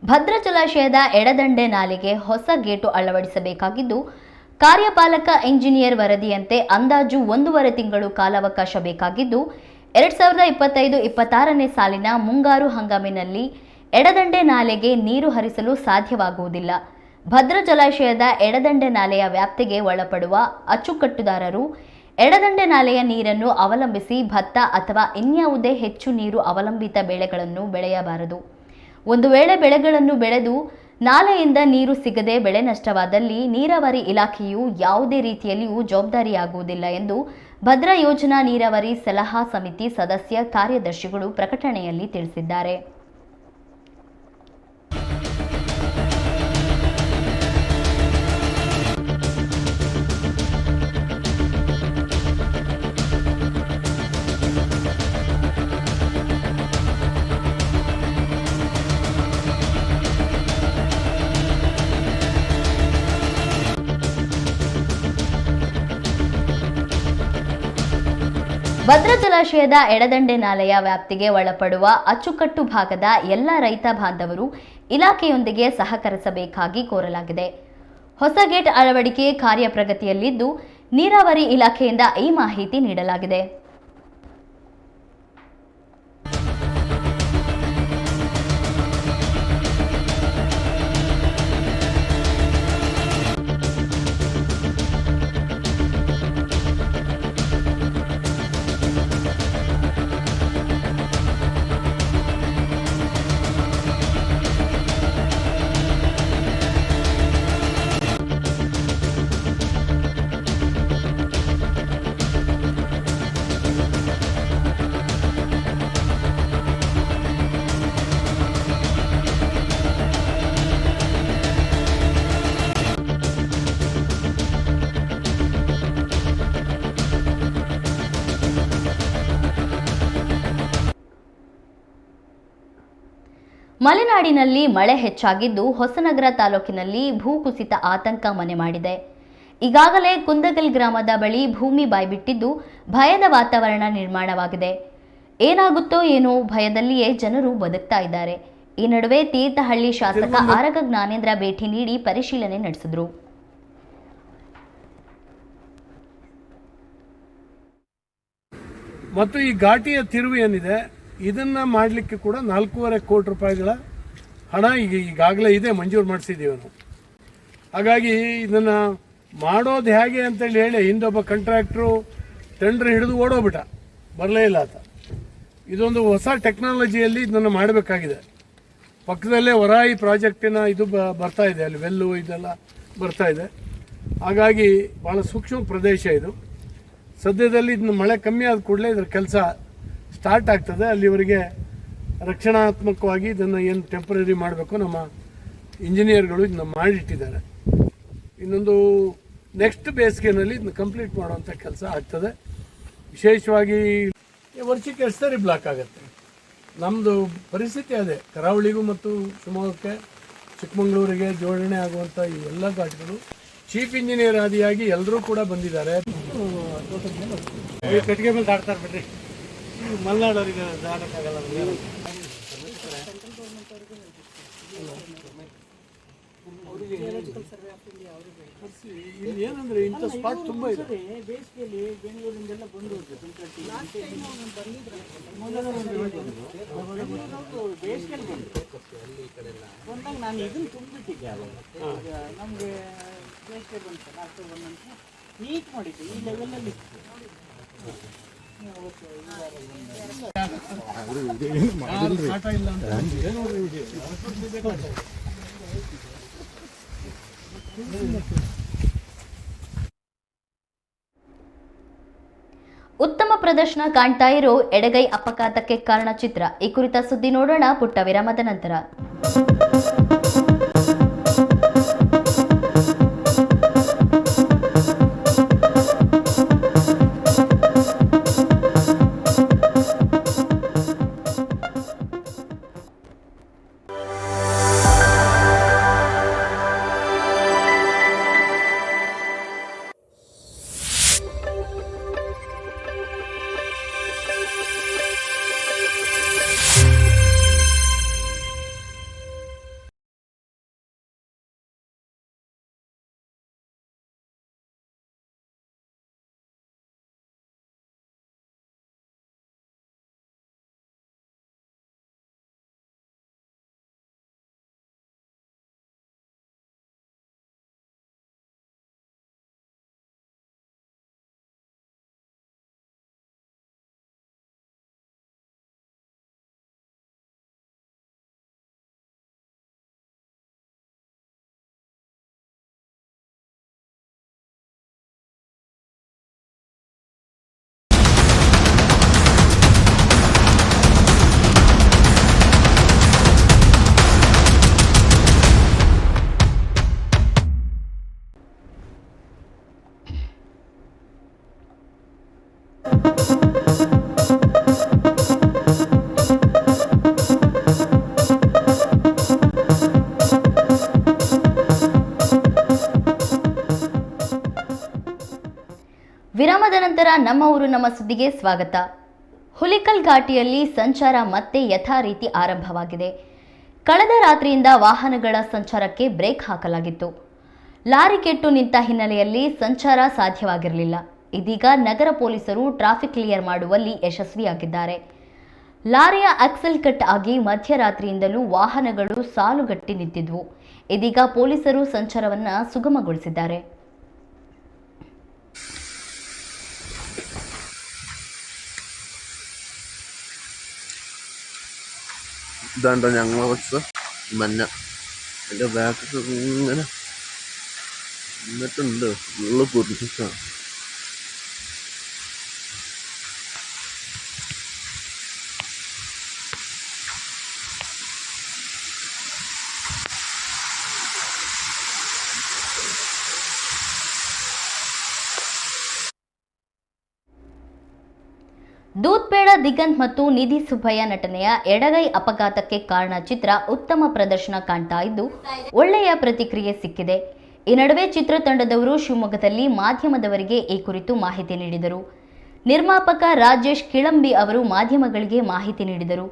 ಭದ್ರಾ ಜಲಾಶಯದ ಎಡದಂಡೆ ನಾಲೆಗೆ ಹೊಸ ಗೇಟು ಅಳವಡಿಸಬೇಕಾಗಿದ್ದು, ಕಾರ್ಯಪಾಲಕ ಇಂಜಿನಿಯರ್ ವರದಿಯಂತೆ ಅಂದಾಜು 1.5 ತಿಂಗಳು ಕಾಲಾವಕಾಶ ಬೇಕಾಗಿದ್ದು, 2025-26ನೇ ಸಾಲಿನ ಮುಂಗಾರು ಹಂಗಾಮಿನಲ್ಲಿ ಎಡದಂಡೆ ನಾಲೆಗೆ ನೀರು ಹರಿಸಲು ಸಾಧ್ಯವಾಗುವುದಿಲ್ಲ. ಭದ್ರಾ ಜಲಾಶಯದ ಎಡದಂಡೆ ನಾಲೆಯ ವ್ಯಾಪ್ತಿಗೆ ಒಳಪಡುವ ಅಚ್ಚುಕಟ್ಟುದಾರರು ಎಡದಂಡೆ ನಾಲೆಯ ನೀರನ್ನು ಅವಲಂಬಿಸಿ ಭತ್ತ ಅಥವಾ ಇನ್ಯಾವುದೇ ಹೆಚ್ಚು ನೀರು ಅವಲಂಬಿತ ಬೆಳೆಗಳನ್ನು ಬೆಳೆಯಬಾರದು. ಒಂದು ವೇಳೆ ಬೆಳೆಗಳನ್ನು ಬೆಳೆದು ನಾಲೆಯಿಂದ ನೀರು ಸಿಗದೆ ಬೆಳೆ ನಷ್ಟವಾದಲ್ಲಿ ನೀರಾವರಿ ಇಲಾಖೆಯು ಯಾವುದೇ ರೀತಿಯಲ್ಲಿಯೂ ಜವಾಬ್ದಾರಿಯಾಗುವುದಿಲ್ಲ ಎಂದು ಭದ್ರಾ ಯೋಜನಾ ನೀರಾವರಿ ಸಲಹಾ ಸಮಿತಿ ಸದಸ್ಯ ಕಾರ್ಯದರ್ಶಿಗಳು ಪ್ರಕಟಣೆಯಲ್ಲಿ ತಿಳಿಸಿದ್ದಾರೆ. ಭದ್ರಾ ಜಲಾಶಯದ ಎಡದಂಡೆ ನಾಲೆಯ ವ್ಯಾಪ್ತಿಗೆ ಒಳಪಡುವ ಅಚ್ಚುಕಟ್ಟು ಭಾಗದ ಎಲ್ಲ ರೈತ ಬಾಂಧವರು ಇಲಾಖೆಯೊಂದಿಗೆ ಸಹಕರಿಸಬೇಕಾಗಿ ಕೋರಲಾಗಿದೆ. ಹೊಸ ಗೇಟ್ ಅಳವಡಿಕೆ ಕಾರ್ಯ ಪ್ರಗತಿಯಲ್ಲಿದ್ದು, ನೀರಾವರಿ ಇಲಾಖೆಯಿಂದ ಈ ಮಾಹಿತಿ ನೀಡಲಾಗಿದೆ. ಮಲೆನಾಡಿನಲ್ಲಿ ಮಳೆ ಹೆಚ್ಚಾಗಿದ್ದು, ಹೊಸನಗರ ತಾಲೂಕಿನಲ್ಲಿ ಭೂಕುಸಿತ ಆತಂಕ ಮನೆ ಮಾಡಿದೆ. ಈಗಾಗಲೇ ಕುಂದಗಲ್ ಗ್ರಾಮದ ಬಳಿ ಭೂಮಿ ಬಾಯ್ಬಿಟ್ಟಿದ್ದು, ಭಯದ ವಾತಾವರಣ ನಿರ್ಮಾಣವಾಗಿದೆ. ಏನಾಗುತ್ತೋ ಏನೋ ಭಯದಲ್ಲಿಯೇ ಜನರು ಬದುಕ್ತಾ ಇದ್ದಾರೆ. ಈ ನಡುವೆ ತೀರ್ಥಹಳ್ಳಿ ಶಾಸಕ ಆರಗ ಜ್ಞಾನೇಂದ್ರ ಭೇಟಿ ನೀಡಿ ಪರಿಶೀಲನೆ ನಡೆಸಿದರು. ಮತ್ತು ಈ ಘಾಟಿಯ ತಿರುವು ಏನಿದೆ ಇದನ್ನ ಮಾಡಲಿಕ್ಕೆ ಕೂಡ 4.5 ಕೋಟಿ ರೂಪಾಯಿಗಳ ಹಣ ಈಗಾಗಲೇ ಇದೆ, ಮಂಜೂರು ಮಾಡಿಸಿದ್ದೀವಿ ನಾವು. ಹಾಗಾಗಿ ಇದನ್ನು ಮಾಡೋದು ಹೇಗೆ ಅಂತೇಳಿ ಹೇಳಿ ಹಿಂದೊಬ್ಬ ಕಾಂಟ್ರಾಕ್ಟ್ರು ಟೆಂಡರ್ ಹಿಡಿದು ಓಡೋಗ್ಬಿಟ್ಟ, ಬರಲೇ ಇಲ್ಲ ಆತ. ಇದೊಂದು ಹೊಸ ಟೆಕ್ನಾಲಜಿಯಲ್ಲಿ ಇದನ್ನು ಮಾಡಬೇಕಾಗಿದೆ. ಪಕ್ಕದಲ್ಲೇ ವರಾಯಿ ಪ್ರಾಜೆಕ್ಟಿನ ಇದು ಬರ್ತಾ ಇದೆ, ಅಲ್ಲಿ ವೆಲ್ಲು ಇದೆಲ್ಲ ಬರ್ತಾ ಇದೆ. ಹಾಗಾಗಿ ಭಾಳ ಸೂಕ್ಷ್ಮ ಪ್ರದೇಶ ಇದು. ಸದ್ಯದಲ್ಲಿ ಇದನ್ನ ಮಳೆ ಕಮ್ಮಿ ಆದ ಕೂಡಲೇ ಇದರ ಕೆಲಸ ಸ್ಟಾರ್ಟ್ ಆಗ್ತದೆ. ಅಲ್ಲಿವರೆಗೆ ರಕ್ಷಣಾತ್ಮಕವಾಗಿ ಇದನ್ನು ಏನು ಟೆಂಪ್ರರಿ ಮಾಡಬೇಕು ನಮ್ಮ ಇಂಜಿನಿಯರ್ಗಳು ಇದನ್ನ ಮಾಡಿಟ್ಟಿದ್ದಾರೆ. ಇನ್ನೊಂದು ನೆಕ್ಸ್ಟ್ ಬೇಸಿಗೆನಲ್ಲಿ ಇದನ್ನ ಕಂಪ್ಲೀಟ್ ಮಾಡುವಂಥ ಕೆಲಸ ಆಗ್ತದೆ. ವಿಶೇಷವಾಗಿ ವರ್ಷಕ್ಕೆ ಎಷ್ಟು ಸರಿ ಬ್ಲಾಕ್ ಆಗುತ್ತೆ. ನಮ್ಮದು ಪರಿಸ್ಥಿತಿ ಅದೇ, ಕರಾವಳಿಗೂ ಮತ್ತು ಶಿವಮೊಗ್ಗಕ್ಕೆ ಚಿಕ್ಕಮಗಳೂರಿಗೆ ಜೋಡಣೆ ಆಗುವಂಥ ಈ ಎಲ್ಲ ಘಾಟ್ಗಳು ಚೀಫ್ ಇಂಜಿನಿಯರ್ ಆದಿಯಾಗಿ ಎಲ್ಲರೂ ಕೂಡ ಬಂದಿದ್ದಾರೆ. ಕಟ್ಟಿಗೆ ಮೇಲೆ ದಾಟ್ತಾರೆ ಬಿಡ್ರಿ, ಮಲೆನಾಡವರಿಗೆ ದಾಟಕ್ಕಾಗಲ್ಲ. ಇಲ್ಲಿ ಏನಂದ್ರೆ ಇಂಥ ಸ್ಪಾಟ್ ತುಂಬ ಇದೆ. ಬೇಸಿಗೆಯಲ್ಲಿ ಬೆಂಗಳೂರಿಂದೆಲ್ಲ ಬಂದು ಬೇಸಿಗೆಯಲ್ಲಿ ಬಂದಾಗ ನಾನು ಇದನ್ನು ತುಂಬಿಟ್ಟಿದ್ದೆ. ಅವಾಗ ನಮಗೆ ಬೇಸಿಗೆ ಬಂತಲ್ಲ, ಅಕ್ಟೋಬರ್ ನಂತರ ನೀಟ್ ಮಾಡಿದ್ದೆ ಈ ಲೆವೆಲಲ್ಲಿ. ಉತ್ತಮ ಪ್ರದರ್ಶನ ಕಾಣ್ತಾ ಇರೋ ಎಡಗೈ ಅಪಘಾತಕ್ಕೆ ಕಾರಣ ಚಿತ್ರ. ಈ ಕುರಿತ ಸುದ್ದಿ ನೋಡೋಣ ಪುಟ್ಟ ವಿರಾಮದ ನಂತರ. ವಿರಾಮದ ನಂತರ ನಮ್ಮ ಊರು ನಮ್ಮ ಸುದ್ದಿಗೆ ಸ್ವಾಗತ. ಹುಲಿಕಲ್ ಘಾಟಿಯಲ್ಲಿ ಸಂಚಾರ ಮತ್ತೆ ಯಥಾ ರೀತಿ ಆರಂಭವಾಗಿದೆ. ಕಳೆದ ರಾತ್ರಿಯಿಂದ ವಾಹನಗಳ ಸಂಚಾರಕ್ಕೆ ಬ್ರೇಕ್ ಹಾಕಲಾಗಿತ್ತು. ಲಾರಿ ಕೆಟ್ಟು ನಿಂತ ಹಿನ್ನೆಲೆಯಲ್ಲಿ ಸಂಚಾರ ಸಾಧ್ಯವಾಗಿರಲಿಲ್ಲ. ಇದೀಗ ನಗರ ಪೊಲೀಸರು ಟ್ರಾಫಿಕ್ ಕ್ಲಿಯರ್ ಮಾಡುವಲ್ಲಿ ಯಶಸ್ವಿಯಾಗಿದ್ದಾರೆ. ಲಾರಿಯ ಆಕ್ಸೆಲ್ ಕಟ್ ಆಗಿ ಮಧ್ಯರಾತ್ರಿಯಿಂದಲೂ ವಾಹನಗಳು ಸಾಲುಗಟ್ಟಿ ನಿಂತಿದ್ವು. ಇದೀಗ ಪೊಲೀಸರು ಸಂಚಾರವನ್ನು ಸುಗಮಗೊಳಿಸಿದ್ದಾರೆ. ഇതാണ്ടോ ഞങ്ങളെ ബസ് മഞ്ഞ, എൻ്റെ ബാക്കൊക്കെ ഇങ്ങനെ എന്നിട്ടുണ്ട്, ഫുള്ള് പൊരിച്ചാണ്. ದೂತ್ ಬೇಡ ದಿಗಂತ್ ಮತ್ತು ನಿಧಿ ಸುಬ್ಬಯ್ಯ ನಟನೆಯ ಎಡಗೈ ಅಪಘಾತಕ್ಕೆ ಕಾರಣ ಚಿತ್ರ ಉತ್ತಮ ಪ್ರದರ್ಶನ ಕಾಣ್ತಾ ಇದ್ದು ಒಳ್ಳೆಯ ಪ್ರತಿಕ್ರಿಯೆ ಸಿಕ್ಕಿದೆ. ಈ ನಡುವೆ ಚಿತ್ರತಂಡದವರು ಶಿವಮೊಗ್ಗದಲ್ಲಿ ಮಾಧ್ಯಮದವರಿಗೆ ಈ ಕುರಿತು ಮಾಹಿತಿ ನೀಡಿದರು. ನಿರ್ಮಾಪಕ ರಾಜೇಶ್ ಕಿಳಂಬಿ ಅವರು ಮಾಧ್ಯಮಗಳಿಗೆ ಮಾಹಿತಿ ನೀಡಿದರು.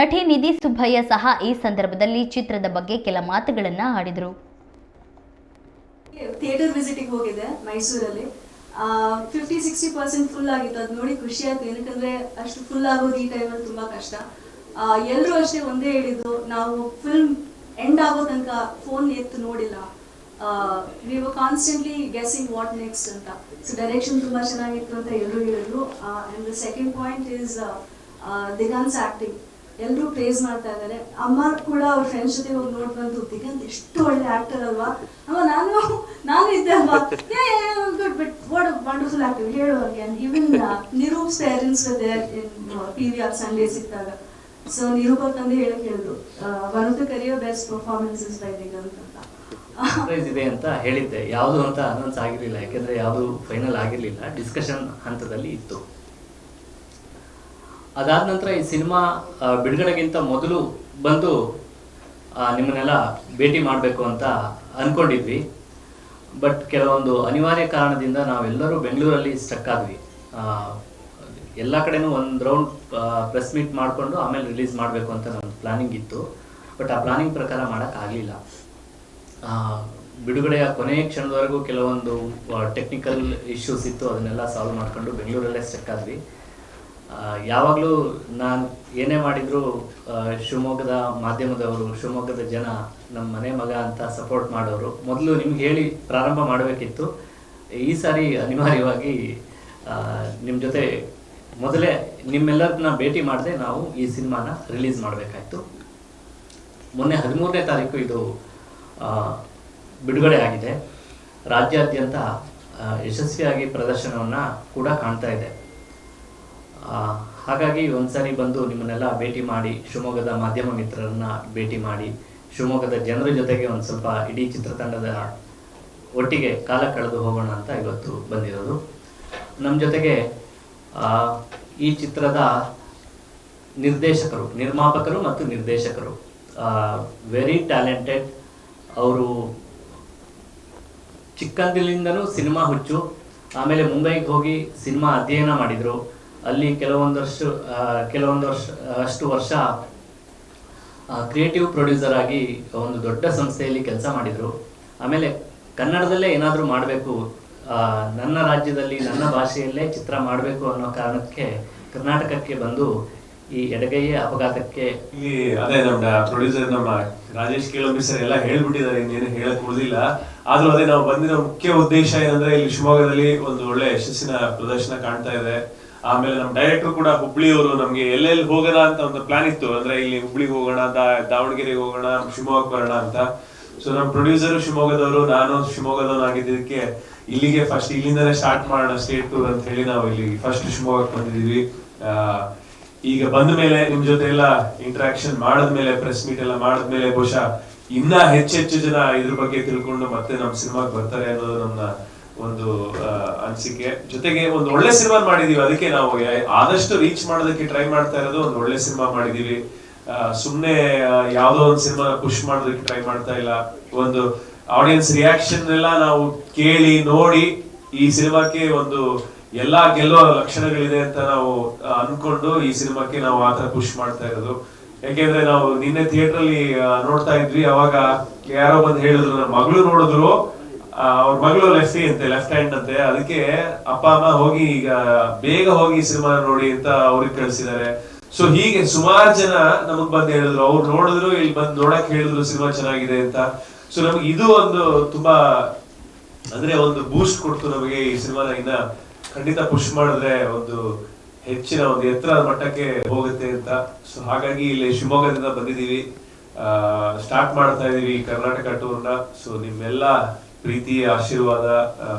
ನಟಿ ನಿಧಿ ಸುಬ್ಬಯ್ಯ ಸಹ ಈ ಸಂದರ್ಭದಲ್ಲಿ ಚಿತ್ರದ ಬಗ್ಗೆ ಕೆಲ ಮಾತುಗಳನ್ನು ಆಡಿದರು. ಥಿಯೇಟರ್ ವಿಸಿಟಿಗೆ ಹೋಗಿದೆ ಮೈಸೂರಲ್ಲಿ. 50-60% ಫುಲ್ ಆಗಿತ್ತು. ಅದು ನೋಡಿ ಖುಷಿ ಆಯ್ತು. ಏನಕ್ಕಂದ್ರೆ ಅಷ್ಟು ಫುಲ್ ಆಗೋದು ಈ ಟೈಮಲ್ಲಿ ತುಂಬಾ ಕಷ್ಟ. ಎಲ್ಲರೂ ಅಷ್ಟೇ ಒಂದೇ ಹೇಳಿದ್ರು, ನಾವು ಫಿಲ್ಮ್ ಎಂಡ್ ಆಗೋ ತನಕ ಫೋನ್ ಎತ್ತು ನೋಡಿಲ್ಲ. We were constantly guessing what next ಅಂತ. ಸೊ ಡೈರೆಕ್ಷನ್ ತುಂಬಾ ಚೆನ್ನಾಗಿತ್ತು ಅಂತ ಎಲ್ಲರೂ ಹೇಳಿದ್ರು. And the second point is Diganth's acting. ಎಲ್ಲರೂ ಪ್ರೇಸ್ ಮಾಡ್ತಾ ಇದ್ದಾರೆ. ಅಮ್ಮ ಕೂಡ ಅವ್ರ ಫ್ರೆಂಡ್ಸ್ ಜೊತೆ ಹೋಗಿ ನೋಡಿ ಬಂದು, ದಿಗಂತ್ ಎಷ್ಟು ಒಳ್ಳೆ ಆಕ್ಟರ್ ಅಲ್ವಾ, ಅಮ್ಮ ನಾನು ಇದ್ದೆ ಅಲ್ವಾ, good but what wonderful actor, ಹೇಳು ಅವ್ರಿಗೆ. ಈವನ್ ನಿರೂಪ್ಸ್ ಪೇರೆಂಟ್ಸ್ PVR ಸಂಡೇಸ್ ಇದ್ದಾಗ, ಸೊ ನಿರೂಪ ತಂದೆ ಹೇಳಕ್ ಹೇಳಿದ್ರು, one of the career best performances by Diganth ಅಂತ. ಸರ್ಪ್ರೈಸ್ ಇದೆ ಅಂತ ಹೇಳಿದ್ದೆ, ಯಾವುದು ಅಂತ ಅನೌನ್ಸ್ ಆಗಿರಲಿಲ್ಲ, ಯಾಕೆಂದ್ರೆ ಯಾವುದು ಫೈನಲ್ ಆಗಿರಲಿಲ್ಲ, ಡಿಸ್ಕಷನ್ ಹಂತದಲ್ಲಿ ಇತ್ತು. ಅದಾದ ನಂತರ ಈ ಸಿನಿಮಾ ಬಿಡುಗಡೆಗಿಂತ ಮೊದಲು ಬಂದು ನಿಮ್ಮನ್ನೆಲ್ಲ ಭೇಟಿ ಮಾಡಬೇಕು ಅಂತ ಅಂದ್ಕೊಂಡಿದ್ವಿ. ಬಟ್ ಕೆಲವೊಂದು ಅನಿವಾರ್ಯ ಕಾರಣದಿಂದ ನಾವೆಲ್ಲರೂ ಬೆಂಗಳೂರಲ್ಲಿ ಸ್ಟಕ್ ಆದ್ವಿ. ಎಲ್ಲ ಕಡೆನೂ ಒಂದು ರೌಂಡ್ ಪ್ರೆಸ್ ಮೀಟ್ ಮಾಡಿಕೊಂಡು ಆಮೇಲೆ ರಿಲೀಸ್ ಮಾಡಬೇಕು ಅಂತ ನಮ್ಮ ಪ್ಲಾನಿಂಗ್ ಇತ್ತು. ಬಟ್ ಆ ಪ್ಲಾನಿಂಗ್ ಪ್ರಕಾರ ಮಾಡೋಕ್ಕಾಗಲಿಲ್ಲ. ಬಿಡುಗಡೆಯ ಕೊನೆಯ ಕ್ಷಣದವರೆಗೂ ಕೆಲವೊಂದು ಟೆಕ್ನಿಕಲ್ ಇಶ್ಯೂಸ್ ಇತ್ತು, ಅದನ್ನೆಲ್ಲ ಸಾಲ್ವ್ ಮಾಡ್ಕೊಂಡು ಬೆಂಗಳೂರಲ್ಲೇ ಸ್ಟಕ್ ಆದ್ವಿ. ಯಾವಾಗಲೂ ನಾನು ಏನೇ ಮಾಡಿದರೂ ಶಿವಮೊಗ್ಗದ ಮಾಧ್ಯಮದವರು, ಶಿವಮೊಗ್ಗದ ಜನ ನಮ್ಮ ಮನೆ ಮಗ ಅಂತ ಸಪೋರ್ಟ್ ಮಾಡೋರು. ಮೊದಲು ನಿಮ್ಗೆ ಹೇಳಿ ಪ್ರಾರಂಭ ಮಾಡಬೇಕಿತ್ತು, ಈ ಸಾರಿ ಅನಿವಾರ್ಯವಾಗಿ ನಿಮ್ಮ ಜೊತೆ ಮೊದಲೇ ನಿಮ್ಮೆಲ್ಲರನ್ನ ಭೇಟಿ ಮಾಡದೆ ನಾವು ಈ ಸಿನಿಮಾನ ರಿಲೀಸ್ ಮಾಡಬೇಕಾಯ್ತು. ಮೊನ್ನೆ 13ನೇ ತಾರೀಕು ಇದು ಬಿಡುಗಡೆ ಆಗಿದೆ. ರಾಜ್ಯಾದ್ಯಂತ ಯಶಸ್ವಿಯಾಗಿ ಪ್ರದರ್ಶನವನ್ನು ಕೂಡ ಕಾಣ್ತಾ ಇದೆ. ಹಾಗಾಗಿ ಒಂದ್ಸರಿ ಬಂದು ನಿಮ್ಮನ್ನೆಲ್ಲ ಭೇಟಿ ಮಾಡಿ, ಶಿವಮೊಗ್ಗದ ಮಾಧ್ಯಮ ಮಿತ್ರರನ್ನ ಭೇಟಿ ಮಾಡಿ, ಶಿವಮೊಗ್ಗದ ಜನರ ಜೊತೆಗೆ ಒಂದು ಸ್ವಲ್ಪ ಇಡೀ ಚಿತ್ರತಂಡದ ಒಟ್ಟಿಗೆ ಕಾಲ ಕಳೆದು ಹೋಗೋಣ ಅಂತ ಇವತ್ತು ಬಂದಿರೋದು. ನಮ್ಮ ಜೊತೆಗೆ ಈ ಚಿತ್ರದ ನಿರ್ಮಾಪಕರು ಮತ್ತು ನಿರ್ದೇಶಕರು ವೆರಿ ಟ್ಯಾಲೆಂಟೆಡ್. ಅವರು ಚಿಕ್ಕಂದಿನಿಂದನೂ ಸಿನಿಮಾ ಹುಚ್ಚು. ಆಮೇಲೆ ಮುಂಬೈಗೆ ಹೋಗಿ ಸಿನಿಮಾ ಅಧ್ಯಯನ ಮಾಡಿದರು. ಅಲ್ಲಿ ಕೆಲವೊಂದಷ್ಟು ವರ್ಷ ಕ್ರಿಯೇಟಿವ್ ಪ್ರೊಡ್ಯೂಸರ್ ಆಗಿ ಒಂದು ದೊಡ್ಡ ಸಂಸ್ಥೆಯಲ್ಲಿ ಕೆಲಸ ಮಾಡಿದರು. ಆಮೇಲೆ ಕನ್ನಡದಲ್ಲೇ ಏನಾದರೂ ಮಾಡಬೇಕು, ನನ್ನ ರಾಜ್ಯದಲ್ಲಿ ನನ್ನ ಭಾಷೆಯಲ್ಲೇ ಚಿತ್ರ ಮಾಡಬೇಕು ಅನ್ನೋ ಕಾರಣಕ್ಕೆ ಕರ್ನಾಟಕಕ್ಕೆ ಬಂದು ಈ ಎಡಗೈಯ ಅಪಘಾತಕ್ಕೆ ಇಲ್ಲಿ ಅದೇ ನಮ್ಮ ಪ್ರೊಡ್ಯೂಸರ್ ನಮ್ಮ ರಾಜೇಶ್ ಕೇಳಂಬಿ ಸರ್ ಎಲ್ಲ ಹೇಳ್ಬಿಟ್ಟಿದ್ದಾರೆ, ಇನ್ನೇನು ಹೇಳಕ್ ಉಳಿದಿಲ್ಲ. ಆದ್ರೂ ಅದೇ ನಾವು ಬಂದಿರೋ ಮುಖ್ಯ ಉದ್ದೇಶ ಏನಂದ್ರೆ ಇಲ್ಲಿ ಶಿವಮೊಗ್ಗದಲ್ಲಿ ಒಂದು ಒಳ್ಳೆ ಯಶಸ್ಸಿನ ಪ್ರದರ್ಶನ ಕಾಣ್ತಾ ಇದೆ. ಆಮೇಲೆ ನಮ್ಮ ಡೈರೆಕ್ಟರ್ ಕೂಡ ಹುಬ್ಳಿಯವರು, ನಮ್ಗೆ ಎಲ್ಲೆಲ್ಲಿ ಹೋಗೋಣ ಅಂತ ಒಂದು ಪ್ಲಾನ್ ಇತ್ತು. ಅಂದ್ರೆ ಇಲ್ಲಿ ಹುಬ್ಳಿಗೆ ಹೋಗೋಣ, ದಾವಣಗೆರೆಗೆ ಹೋಗೋಣ, ಶಿವಮೊಗ್ಗಕ್ಕೆ ಬರೋಣ ಅಂತ. ಸೊ ನಮ್ಮ ಪ್ರೊಡ್ಯೂಸರ್ ಶಿವಮೊಗ್ಗದವರು, ನಾನು ಶಿವಮೊಗ್ಗದವನಾಗಿದ್ದಕ್ಕೆ ಇಲ್ಲಿಗೆ ಫಸ್ಟ್ ಇಲ್ಲಿಂದನೇ ಸ್ಟಾರ್ಟ್ ಮಾಡೋಣ ಸ್ಟೇಟ್ ಟೂರ್ ಅಂತ ಹೇಳಿ ನಾವು ಇಲ್ಲಿ ಫಸ್ಟ್ ಶಿವಮೊಗ್ಗಕ್ಕೆ ಬಂದಿದ್ದೀವಿ. ಈಗ ಬಂದ ಮೇಲೆ ನಿಮ್ ಜೊತೆ ಎಲ್ಲ ಇಂಟ್ರಾಕ್ಷನ್ ಮಾಡಿದ್ಮೇಲೆ, ಪ್ರೆಸ್ ಮೀಟ್ ಎಲ್ಲ ಮಾಡಿದ್ಮೇಲೆ ಬಹುಶಃ ಇನ್ನ ಹೆಚ್ಚೆಚ್ಚು ಜನ ಇದ್ರ ಬಗ್ಗೆ ತಿಳ್ಕೊಂಡು ಮತ್ತೆ ನಮ್ಮ ಸಿನಿಮಾಗೆ ಬರ್ತಾರೆ ಅನ್ನೋದು ನಮ್ಮ ಒಂದು ಅನಿಸಿಕೆ. ಜೊತೆಗೆ ಒಂದು ಒಳ್ಳೆ ಸಿನಿಮಾ ಮಾಡಿದೀವಿ, ಅದಕ್ಕೆ ನಾವು ಆದಷ್ಟು ರೀಚ್ ಮಾಡೋದಕ್ಕೆ ಟ್ರೈ ಮಾಡ್ತಾ ಇರೋದು. ಒಂದು ಒಳ್ಳೆ ಸಿನಿಮಾ ಮಾಡಿದೀವಿ, ಸುಮ್ನೆ ಯಾವ್ದೋ ಒಂದು ಸಿನಿಮಾ ಪುಷ್ ಮಾಡೋದಕ್ಕೆ ಟ್ರೈ ಮಾಡ್ತಾ ಇಲ್ಲ. ಒಂದು ಆಡಿಯನ್ಸ್ ರಿಯಾಕ್ಷನ್ ಎಲ್ಲ ನಾವು ಕೇಳಿ ನೋಡಿ ಈ ಸಿನಿಮಾಕ್ಕೆ ಒಂದು ಎಲ್ಲಾ ಗೆಲ್ಲುವ ಲಕ್ಷಣಗಳಿದೆ ಅಂತ ನಾವು ಅನ್ಕೊಂಡು ಈ ಸಿನಿಮಾಕ್ಕೆ ನಾವು ಆತರ ಪುಷ್ ಮಾಡ್ತಾ ಇರೋದು. ಯಾಕೆಂದ್ರೆ ನಾವು ನಿನ್ನೆ ಥಿಯೇಟರ್ ಅಲ್ಲಿ ನೋಡ್ತಾ ಇದ್ವಿ, ಅವಾಗ ಯಾರೋ ಬಂದು ಹೇಳಿದ್ರು, ನನ್ನ ಮಗಳು ನೋಡಿದ್ರು, ಅವ್ರ ಮಗಳು ಲೆಫ್ಟ್ ಹ್ಯಾಂಡ್ ಅಂತೆ, ಅದಕ್ಕೆ ಅಪ್ಪ ಅಮ್ಮ ಹೋಗಿ ಈಗ ಬೇಗ ಹೋಗಿ ಸಿನಿಮಾ ನೋಡಿ ಅಂತ ಅವ್ರಿಗೆ ಕಳಿಸಿದ್ದಾರೆ. ಸೊ ಹೀಗೆ ಸುಮಾರು ಜನ ನಮಗ್ ಬಂದು ಹೇಳಿದ್ರು, ಅವ್ರು ನೋಡಿದ್ರು, ಇಲ್ಲಿ ಬಂದು ನೋಡಕ್ ಹೇಳಿದ್ರು ಸಿನಿಮಾ ಚೆನ್ನಾಗಿದೆ ಅಂತ. ಸೊ ನಮ್ಗೆ ಇದು ಒಂದು ತುಂಬಾ ಅಂದ್ರೆ ಒಂದು ಬೂಸ್ಟ್ ಕೊಡ್ತು ನಮಗೆ. ಈ ಸಿನಿಮಾನ ಇನ್ನ ಖಂಡಿತ ಪುಷ್ ಮಾಡಿದ್ರೆ ಒಂದು ಹೆಚ್ಚಿನ ಒಂದು ಎತ್ತರದ ಮಟ್ಟಕ್ಕೆ ಹೋಗುತ್ತೆ ಅಂತ. ಸೊ ಹಾಗಾಗಿ ಇಲ್ಲಿ ಶಿವಮೊಗ್ಗದಿಂದ ಬಂದಿದೀವಿ, ಸ್ಟಾರ್ಟ್ ಮಾಡ್ತಾ ಇದೀವಿ ಕರ್ನಾಟಕ ಟೂರ್ನ. ಸೊ ನಿಮ್ಮೆಲ್ಲ ಪ್ರೀತಿ, ಆಶೀರ್ವಾದ,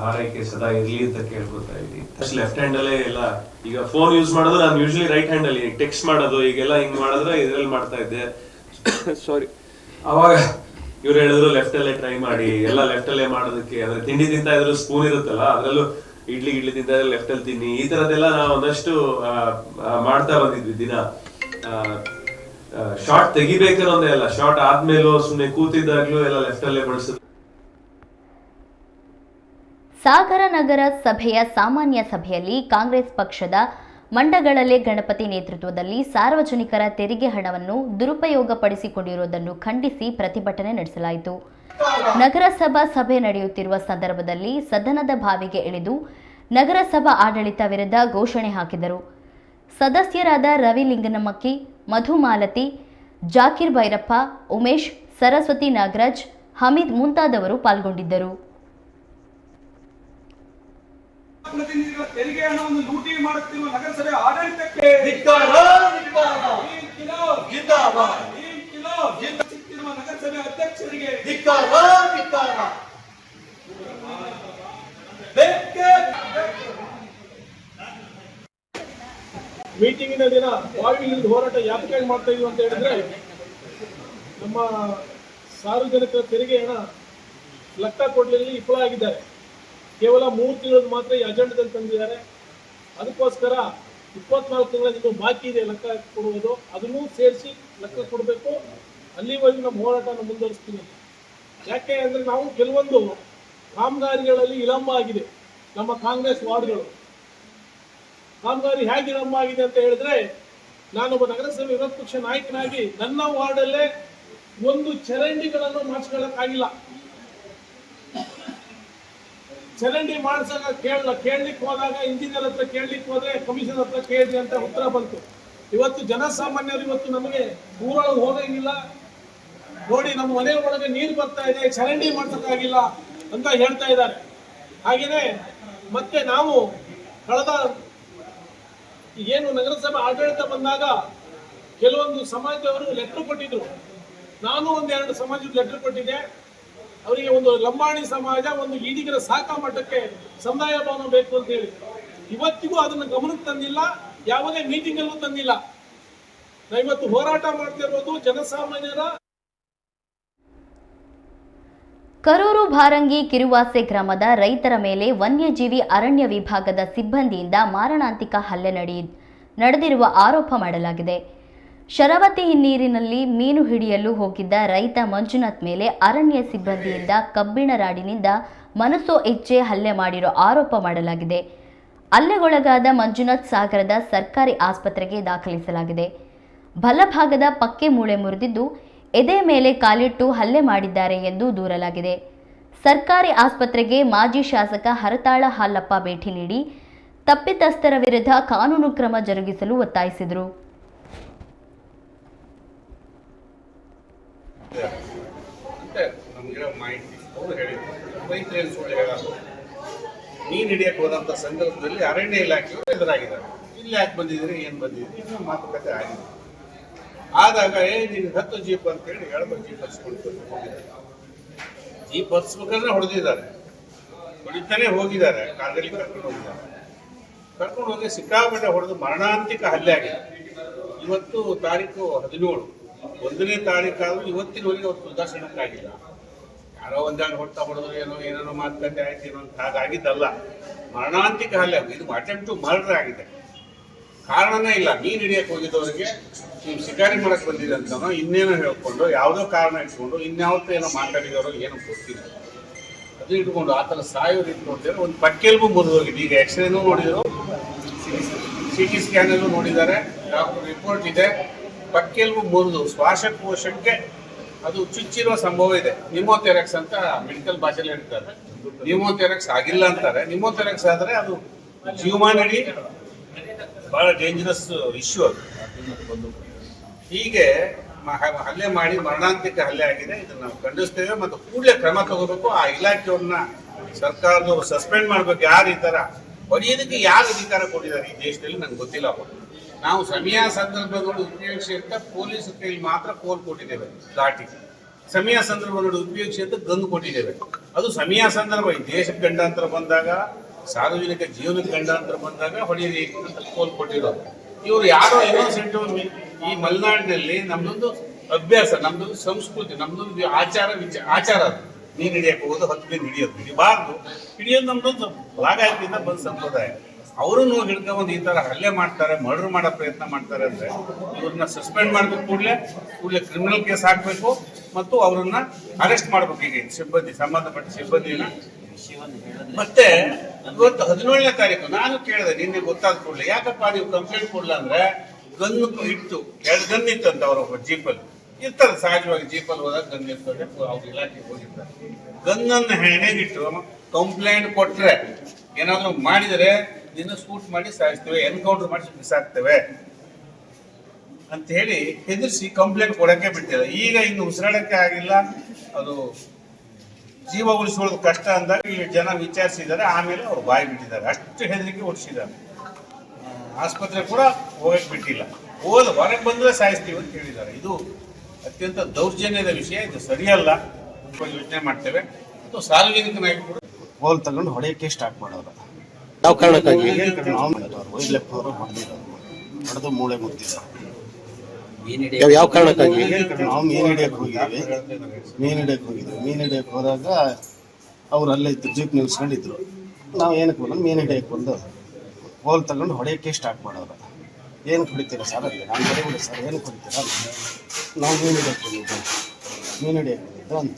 ಹಾರೈಕೆ ಸದಾ ಇರ್ಲಿ ಅಂತ ಕೇಳ್ಕೊತಾ ಇದೀನಿ. ಲೆಫ್ಟ್ ಹ್ಯಾಂಡ್ ಅಲ್ಲೇ ಎಲ್ಲ ಈಗ ಫೋನ್ ಯೂಸ್ ಮಾಡೋದು, ನಾನು ಯೂಶಲಿ ರೈಟ್ ಹ್ಯಾಂಡ್ ಅಲ್ಲಿ ಟೆಕ್ಸ್ಟ್ ಮಾಡೋದು, ಈಗೆಲ್ಲ ಹಿಂಗ್ ಮಾಡಿದ್ರೆ ಇದ್ರಲ್ಲಿ ಮಾಡ್ತಾ ಇದ್ದೆ. ಸಾರಿ, ಅವಾಗ ಇವ್ರು ಹೇಳಿದ್ರು ಲೆಫ್ಟ್ ಅಲ್ಲೇ ಟ್ರೈ ಮಾಡಿ, ಎಲ್ಲ ಲೆಫ್ಟ್ ಅಲ್ಲೇ ಮಾಡೋದಕ್ಕೆ. ಅಂದ್ರೆ ತಿಂಡಿ ತಿಂತಾ ಇದ್ರು ಸ್ಪೂನ್ ಇರುತ್ತಲ್ಲ, ಅದ್ರಲ್ಲೂ ಇಡ್ಲಿ ತಿಂತಾ ಇದ್ರೆ ಲೆಫ್ಟ್ ಅಲ್ಲಿ ತಿನ್ನಿ, ಈ ತರದೆಲ್ಲ ನಾವು ಒಂದಷ್ಟು ಮಾಡ್ತಾ ಬಂದಿದ್ವಿ ದಿನ. ಶಾರ್ಟ್ ತೆಗಿಬೇಕನ್ನೋದೇ ಅಲ್ಲ, ಶಾರ್ಟ್ ಆದ್ಮೇಲೂ ಸುಮ್ನೆ ಕೂತಿದ್ದಾಗ್ಲೂ ಎಲ್ಲ ಲೆಫ್ಟ್ ಅಲ್ಲೇ ಬಳಸಿದ್ರು. ಸಾಗರ ನಗರ ಸಭೆಯ ಸಾಮಾನ್ಯ ಸಭೆಯಲ್ಲಿ ಕಾಂಗ್ರೆಸ್ ಪಕ್ಷದ ಮಂಡಗಳಲೆ ಗಣಪತಿ ನೇತೃತ್ವದಲ್ಲಿ ಸಾರ್ವಜನಿಕರ ತೆರಿಗೆ ಹಣವನ್ನು ದುರುಪಯೋಗಪಡಿಸಿಕೊಂಡಿರುವುದನ್ನು ಖಂಡಿಸಿ ಪ್ರತಿಭಟನೆ ನಡೆಸಲಾಯಿತು. ನಗರಸಭಾ ಸಭೆ ನಡೆಯುತ್ತಿರುವ ಸಂದರ್ಭದಲ್ಲಿ ಸದನದ ಬಾವಿಗೆ ಇಳಿದು ನಗರಸಭಾ ಆಡಳಿತ ವಿರುದ್ಧ ಘೋಷಣೆ ಹಾಕಿದರು. ಸದಸ್ಯರಾದ ರವಿ ಲಿಂಗನಮಕ್ಕಿ, ಮಧುಮಾಲತಿ, ಜಾಕೀರ್ ಭೈರಪ್ಪ, ಉಮೇಶ್, ಸರಸ್ವತಿ ನಾಗರಾಜ್, ಹಮೀದ್ ಮುಂತಾದವರು ಪಾಲ್ಗೊಂಡಿದ್ದರು. ಪ್ರತಿನಿಧಿಗಳ ತೆರಿಗೆ ಹಣವನ್ನು ಲೂಟಿ ಮಾಡುತ್ತಿರುವ ನಗರಸಭೆ ಆಡಳಿತಕ್ಕೆ ನಗರಸಭೆ ಅಧ್ಯಕ್ಷರಿಗೆ ಮೀಟಿಂಗಿನ ದಿನ ಬಾವಿಗಿಳಿದು ಹೋರಾಟ ಯಾಕೆ ಮಾಡ್ತಾ ಇದೀವಿ ಅಂತ ಹೇಳಿದ್ರೆ, ನಮ್ಮ ಸಾರ್ವಜನಿಕರ ತೆರಿಗೆ ಹಣ ಲೆಕ್ಕ ಕೊಡಲಿಲ್ಲ, ವಿಫಲ ಆಗಿದ್ದಾರೆ. ಕೇವಲ 3 ತಿಂಗಳು ಮಾತ್ರ ಈ ಅಜೆಂಡಾದಲ್ಲಿ ತಂದಿದ್ದಾರೆ. ಅದಕ್ಕೋಸ್ಕರ 24 ತಿಂಗಳ ಬಾಕಿ ಇದೆ ಲೆಕ್ಕ ಕೊಡುವುದು, ಅದನ್ನೂ ಸೇರಿಸಿ ಲೆಕ್ಕ ಕೊಡಬೇಕು. ಅಲ್ಲಿವರೆಗೂ ನಮ್ಮ ಹೋರಾಟನ ಮುಂದುವರಿಸ್ತೀವಿ. ಯಾಕೆ ಅಂದರೆ ನಾವು ಕೆಲವೊಂದು ಕಾಮಗಾರಿಗಳಲ್ಲಿ ವಿಳಂಬ ಆಗಿದೆ. ನಮ್ಮ ಕಾಂಗ್ರೆಸ್ ವಾರ್ಡ್ಗಳು ಕಾಮಗಾರಿ ಹೇಗೆ ವಿಳಂಬ ಆಗಿದೆ ಅಂತ ಹೇಳಿದ್ರೆ, ನಾನೊಬ್ಬ ನಗರಸಭೆ ವಿರೋಧ ಪಕ್ಷ ನಾಯಕನಾಗಿ ನನ್ನ ವಾರ್ಡಲ್ಲೇ ಒಂದು ಚರಂಡಿಗಳನ್ನು ಮಾಡಿಸ್ಕೊಳ್ಳಕ್ಕಾಗಿಲ್ಲ. ಚರಂಡಿ ಮಾಡಿಸಾಗ ಕೇಳಲಿಕ್ಕೆ ಹೋದಾಗ ಇಂಜಿನಿಯರ್ ಹತ್ರ ಕೇಳಲಿಕ್ಕೆ ಹೋದ್ರೆ ಕಮಿಷನ್ ಹತ್ರ ಕೇಳಿದೆ ಅಂತ ಉತ್ತರ ಬಂತು. ಇವತ್ತು ಜನಸಾಮಾನ್ಯರು ಇವತ್ತು ನಮಗೆ ಊರೊಳಗೆ ಹೋಗಂಗಿಲ್ಲ, ನೋಡಿ ನಮ್ಮ ಮನೆ ಒಳಗೆ ನೀರು ಬರ್ತಾ ಇದೆ, ಚರಂಡಿ ಮಾಡ್ಸಕ್ಕಾಗಿಲ್ಲ ಅಂತ ಹೇಳ್ತಾ ಇದ್ದಾರೆ. ಹಾಗೇನೆ ಮತ್ತೆ ನಾವು ಕಳೆದ ಏನು ನಗರಸಭೆ ಆಡಳಿತ ಬಂದಾಗ ಕೆಲವೊಂದು ಸಮಾಜದವರು ಲೆಟರ್ ಕೊಟ್ಟಿದ್ರು. ನಾನು 1-2 ಸಮಾಜದ ಲೆಟರ್ ಕೊಟ್ಟಿದ್ದೆ. ಅವರಿಗೆ ಒಂದು ಲಂಬಾಣಿ ಸಮಾಜ, ಒಂದು ಈಡಿಗರ ಸಾಕಾ ಮಠಕ್ಕೆ ಸಮುದಾಯ ಭವನ ಬೇಕು ಅಂತ ಹೇಳಿ ಇವತ್ತಿಗೂ ಅದನ್ನು ಗಮನಕ್ಕೆ ತಂದಿಲ್ಲ, ಯಾವುದೇ ಮೀಟಿಂಗ್ ಅಲ್ಲೂ ತಂದಿಲ್ಲ. ನಾವು ಇವತ್ತು ಹೋರಾಟ ಮಾಡ್ತಿರೋದು ಜನಸಾಮಾನ್ಯರ. ಕರೂರು ಭಾರಂಗಿ ಕಿರುವಾಸೆ ಗ್ರಾಮದ ರೈತರ ಮೇಲೆ ವನ್ಯಜೀವಿ ಅರಣ್ಯ ವಿಭಾಗದ ಸಿಬ್ಬಂದಿಯಿಂದ ಮಾರಣಾಂತಿಕ ಹಲ್ಲೆ ನಡೆದಿರುವ ಆರೋಪ ಮಾಡಲಾಗಿದೆ. ಶರಾವತಿ ಹಿನ್ನೀರಿನಲ್ಲಿ ಮೀನು ಹಿಡಿಯಲು ಹೋಗಿದ್ದ ರೈತ ಮಂಜುನಾಥ್ ಮೇಲೆ ಅರಣ್ಯ ಸಿಬ್ಬಂದಿಯಿಂದ ಕಬ್ಬಿಣ ರಾಡಿನಿಂದ ಮನಸೋ ಇಚ್ಛೆ ಹಲ್ಲೆ ಮಾಡಿರೋ ಆರೋಪ ಮಾಡಲಾಗಿದೆ. ಹಲ್ಲೆಗೊಳಗಾದ ಮಂಜುನಾಥ್ ಸಾಗರದ ಸರ್ಕಾರಿ ಆಸ್ಪತ್ರೆಗೆ ದಾಖಲಿಸಲಾಗಿದೆ. ಬಲಭಾಗದ ಪಕ್ಕೆ ಮೂಳೆ ಮುರಿದಿದ್ದು ಎದೆ ಮೇಲೆ ಕಾಲಿಟ್ಟು ಹಲ್ಲೆ ಮಾಡಿದ್ದಾರೆ ಎಂದು ದೂರಲಾಗಿದೆ. ಸರ್ಕಾರಿ ಆಸ್ಪತ್ರೆಗೆ ಮಾಜಿ ಶಾಸಕ ಹರತಾಳ ಹಾಲಪ್ಪ ಭೇಟಿ ನೀಡಿ ತಪ್ಪಿತಸ್ಥರ ವಿರುದ್ಧ ಕಾನೂನು ಕ್ರಮ ಜರುಗಿಸಲು ಒತ್ತಾಯಿಸಿದರು. ಮೀನು ಹಿಡಿಯಕ್ಕೆ ಹೋದಂತ ಸಂದರ್ಭದಲ್ಲಿ ಅರಣ್ಯ ಇಲಾಖೆಯವರು ಎದುರಾಗಿದ್ದಾರೆ. ಇಲ್ಲಿ ಯಾಕೆ ಬಂದಿದ್ದೀರಿ, ಏನ್ ಬಂದಿದ್ದೀರಿ ಮಾತುಕತೆ ಆಗಿದೆ. ಆದಾಗ ನೀನು 10 ಜೀಪ್ ಅಂತ ಹೇಳಿ 2 ಜೀಪ್ ಹಚ್ಕೊಂಡು ಹೋಗಿದ್ದಾರೆ. ಜೀಪ್ ಹಚ್ಬೇಕಾದ್ರೆ ಹೊಡೆದಿದ್ದಾರೆ, ಹೊಡಿತಾನೆ ಹೋಗಿದ್ದಾರೆ, ಕಾಲದಲ್ಲಿ ಕರ್ಕೊಂಡು ಹೋಗಿ ಸಿಕ್ಕಾಪಟ್ಟೆ ಹೊಡೆದು ಮರಣಾಂತಿಕ ಹಲ್ಲೆ ಆಗಿದೆ. ಇವತ್ತು ತಾರೀಕು 17, 1ನೇ ತಾರೀಕಾದ್ರೂ ಇವತ್ತಿನವರೆಗೆ ಅವತ್ತು ಸುದರ್ಶನಕ್ಕಾಗಿಲ್ಲ. ಯಾರೋ ಒಂದೆರಡು ಹೊಡೆದ್ರು ಏನೇನೋ ಮಾತುಕತೆ ಆಯ್ತು ಏನೋ ಅಂತ ಹಾಗಾಗಿದ್ದಲ್ಲ, ಮರಣಾಂತಿಕ ಹಲ್ಲೆ. ಇದು ಅಟೆಂಪ್ಟ್ ಟು ಮರ್ಡರ್ ಆಗಿದೆ. ಕಾರಣನೇ ಇಲ್ಲ. ಮೀನು ಹಿಡಿಯಕ್ಕೆ ಹೋಗಿದ್ದವರಿಗೆ ನೀವು ಶಿಕಾರಿ ಮಾಡಕ್ ಬಂದಿದೆ ಅಂತನೋ ಇನ್ನೇನೋ ಹೇಳ್ಕೊಂಡು ಯಾವುದೋ ಕಾರಣ ಇಟ್ಕೊಂಡು ಇನ್ಯಾವತ್ತೋ ಏನೋ ಮಾತಾಡಿದವರು ಏನೋ ಗೊತ್ತಿಲ್ಲ, ಅದು ಇಟ್ಕೊಂಡು ಆ ಥರ ಸಾಯೋರು ಇಟ್ಕೊಂಡಿದ್ದಾರೆ. ಒಂದು ಪಕ್ಕೆಲ್ಬು ಮುರಿದು ಹೋಗಿದೆ. ಈಗ ಎಕ್ಸ್ರೇನೂ ನೋಡಿದ್ರು, CT ಸ್ಕ್ಯಾನಲ್ಲೂ ನೋಡಿದ್ದಾರೆ, ಡಾಕ್ಟರ್ ರಿಪೋರ್ಟ್ ಇದೆ. ಪಕ್ಕೆಲ್ಬು ಮುರಿದು ಶ್ವಾಸಕೋಶಕ್ಕೆ ಅದು ಚುಚ್ಚಿರುವ ಸಂಭವ ಇದೆ. ನಿಮೋಥೆರಾಕ್ಸ್ ಅಂತ ಮೆಡಿಕಲ್ ಭಾಷೆಯಲ್ಲಿ ಹೇಳ್ತಾರೆ. ನಿಮೋಥೆರಾಕ್ಸ್ ಆಗಿಲ್ಲ ಅಂತಾರೆ. ನಿಮೋಥೆರಾಕ್ಸ್ ಆದರೆ ಅದು ಜೀವಮಾನಡಿ ಬಹಳ ಡೇಂಜರಸ್ ಇಶ್ಯೂ ಅದು. ಹೀಗೆ ಹಲ್ಲೆ ಮಾಡಿ ಮರಣಾಂತಿಕ ಹಲ್ಲೆ ಆಗಿದೆ. ಇದನ್ನು ನಾವು ಖಂಡಿಸ್ತೇವೆ ಮತ್ತು ಕೂಡಲೇ ಕ್ರಮ ತಗೋಬೇಕು. ಆ ಇಲಾಖೆಯವ್ರನ್ನ ಸರ್ಕಾರದವರು ಸಸ್ಪೆಂಡ್ ಮಾಡ್ಬೇಕು. ಯಾರು ಈ ತರ ಹೊಡೆಯೋದಕ್ಕೆ ಯಾರು ಅಧಿಕಾರ ಕೊಟ್ಟಿದ್ದಾರೆ ಈ ದೇಶದಲ್ಲಿ ನನಗೆ ಗೊತ್ತಿಲ್ಲ. ನಾವು ಸಮಯ ಸಂದರ್ಭ ನೋಡಿ ಉಪಯೋಗಿಸಿ ಅಂತ ಪೊಲೀಸ್ ಕೈಲಿ ಮಾತ್ರ ಕೋಲ್ ಕೊಟ್ಟಿದ್ದೇವೆ, ಘಾಟಿ. ಸಮಯ ಸಂದರ್ಭ ನೋಡಿ ಉಪಯೋಗಿಸಿ ಅಂತ ಗಂದು ಕೊಟ್ಟಿದ್ದೇವೆ. ಅದು ಸಮಯ ಸಂದರ್ಭ. ಈ ದೇಶಕ್ಕೆ ಗಂಡಾಂತರ ಬಂದಾಗ, ಸಾರ್ವಜನಿಕ ಜೀವನಕ್ಕೆ ಗಂಡಾಂತರ ಬಂದಾಗ ಹೊಡೆಯಲಿ ಅಂತ ಕೋಲ್ ಕೊಟ್ಟಿರೋದು. ಇವರು ಯಾರೋ ಇನ್ನೋಸೆಂಟ್. ಈ ಮಲೆನಾಡಿನಲ್ಲಿ ನಮ್ದೊಂದು ಅಭ್ಯಾಸ, ನಮ್ದೊಂದು ಸಂಸ್ಕೃತಿ, ನಮ್ದೊಂದು ಆಚಾರ ಅದು. ಮೀನು ಹಿಡಿಯಕ್ಕೆ ಹೋಗೋದು, 10 ಮೀನು ಹಿಡಿಬಾರ್ದು. ಹಿಡಿಯೋದು ನಮ್ದೊಂದು ಭಾಗದಿಂದ ಬಂದ ಸಂಪ್ರದಾಯ. ಅವರನ್ನು ಹಿಡ್ಕೊಂಡ್ಬಂದು ಈ ತರ ಹಲ್ಲೆ ಮಾಡ್ತಾರೆ, ಮರ್ಡರ್ ಮಾಡೋ ಪ್ರಯತ್ನ ಮಾಡ್ತಾರೆ ಅಂದ್ರೆ ಇವ್ರನ್ನ ಸಸ್ಪೆಂಡ್ ಮಾಡ್ಬೇಕು. ಕೂಡಲೇ ಕ್ರಿಮಿನಲ್ ಕೇಸ್ ಹಾಕ್ಬೇಕು ಮತ್ತು ಅವರನ್ನ ಅರೆಸ್ಟ್ ಮಾಡ್ಬೇಕು. ಈಗ ಸಿಬ್ಬಂದಿ, ಸಂಬಂಧಪಟ್ಟ ಸಿಬ್ಬಂದಿನ. ಮತ್ತೆ ಇವತ್ತು 17ನೇ ತಾರೀಕು ನಾನು ಕೇಳಿದೆ, ನಿನ್ನೆ ಗೊತ್ತಾದ ಕೂಡಲೇ, ಯಾಕಪ್ಪ ನೀವು ಕಂಪ್ಲೇಂಟ್ ಕೊಡಲ್ಲ ಅಂದ್ರೆ, ಗನ್ನು ಇಟ್ಟು 2 ಗನ್ ಇತ್ತಂತ ಅವರ ಜೀಪಲ್ಲಿ ಇರ್ತಾರೆ. ಸಹಜವಾಗಿ ಜೀಪಲ್ಲಿ ಹೋದಾಗ ಗನ್ ಇರ್ತದೆ, ಅವ್ರ ಇಲಾಖೆಗೆ ಹೋಗಿರ್ತಾರೆ. ಗನ್ನನ್ನು ಹೆಣೆಗಿಟ್ಟು ಕಂಪ್ಲೇಂಟ್ ಕೊಟ್ರೆ, ಏನಾದ್ರು ಮಾಡಿದರೆ ನಿನ್ನ ಶೂಟ್ ಮಾಡಿ ಸಾಯಿಸ್ತೇವೆ, ಎನ್ಕೌಂಟರ್ ಮಾಡಿ ಬಿಸಾಕ್ತೇವೆ ಅಂತ ಹೇಳಿ ಹೆದರ್ಸಿ ಕಂಪ್ಲೇಂಟ್ ಕೊಡಕ್ಕೆ ಬಿಟ್ಟಿಲ್ಲ. ಈಗ ಇನ್ನು ಉಸಿರಾಡಕ್ಕೆ ಆಗಿಲ್ಲ, ಅದು ಜೀವ ಉಳಿಸೋದು ಕಷ್ಟ ಅಂದಾಗ ಇಲ್ಲಿ ಜನ ವಿಚಾರಿಸಿದ್ದಾರೆ. ಆಮೇಲೆ ಅವ್ರು ಬಾಯಿ ಬಿಟ್ಟಿದ್ದಾರೆ. ಅಷ್ಟು ಹೆದರಿಕೆ ಓಡಿಸಿದ್ದಾರೆ. ಆಸ್ಪತ್ರೆ ಕೂಡ ಹೋಗಕ್ಕೆ ಬಿಟ್ಟಿಲ್ಲ. ಹೊರಗೆ ಬಂದರೆ ಸಾಯಿಸ್ತೀವಿ ಅಂತ ಹೇಳಿದ್ದಾರೆ. ಇದು ಅತ್ಯಂತ ದೌರ್ಜನ್ಯದ ವಿಷಯ. ಇದು ಸರಿಯಲ್ಲ. ಯೋಚನೆ ಮಾಡ್ತೇವೆ. ಮತ್ತು ಸಾರ್ವಜನಿಕ ನಾಯಕರು ಕೂಡ ಹೋಲ್ ತಗೊಂಡು ಹೊಡೆಯಕ್ಕೆ ಸ್ಟಾರ್ಟ್ ಮಾಡೋರು. ಯಾವ ಕಾರಣಕ್ಕಾಗಿ ವೈದ್ಯರು ಹೊಡೆದು ಮೂಳೆ ಮುಟ್ಟಿದ್ದಾರೆ. ಯಾವ ಕಾರಣಕ್ಕಾಗಿ? ನಾವು ಮೀನು ಹಿಡಿಯಕ್ಕೆ ಹೋಗಿದ್ವಿ. ಹೋದಾಗ ಅವ್ರು ಅಲ್ಲೇ ಇದ್ರು, ಜೀಪ್ ನಿಲ್ಸ್ಕೊಂಡಿದ್ರು. ನಾವು ಏನಕ್ಕೆ ಬಂದ್ರೆ ಮೀನು ಹಿಡಿಯಕ್ಕೆ ಬಂದು ಹೋಲ್ ತಗೊಂಡು ಹೊಡೆಯಕ್ಕೆ ಸ್ಟಾರ್ಟ್ ಮಾಡೋರು. ಏನಕ್ಕೆ ಹೊಡಿತೀರಾ ಸರ್ ಅಲ್ಲಿ? ನಾನು ಹೊಡೆಯಬಿಡಿ ಸರ್, ಏನಕ್ಕೆ ಹೊಡಿತೀರಾ? ನಾವು ಮೀನು ಹಿಡಿಯಕ್ಕೆ ಬಂದಿದ್ದು ಅಂತ.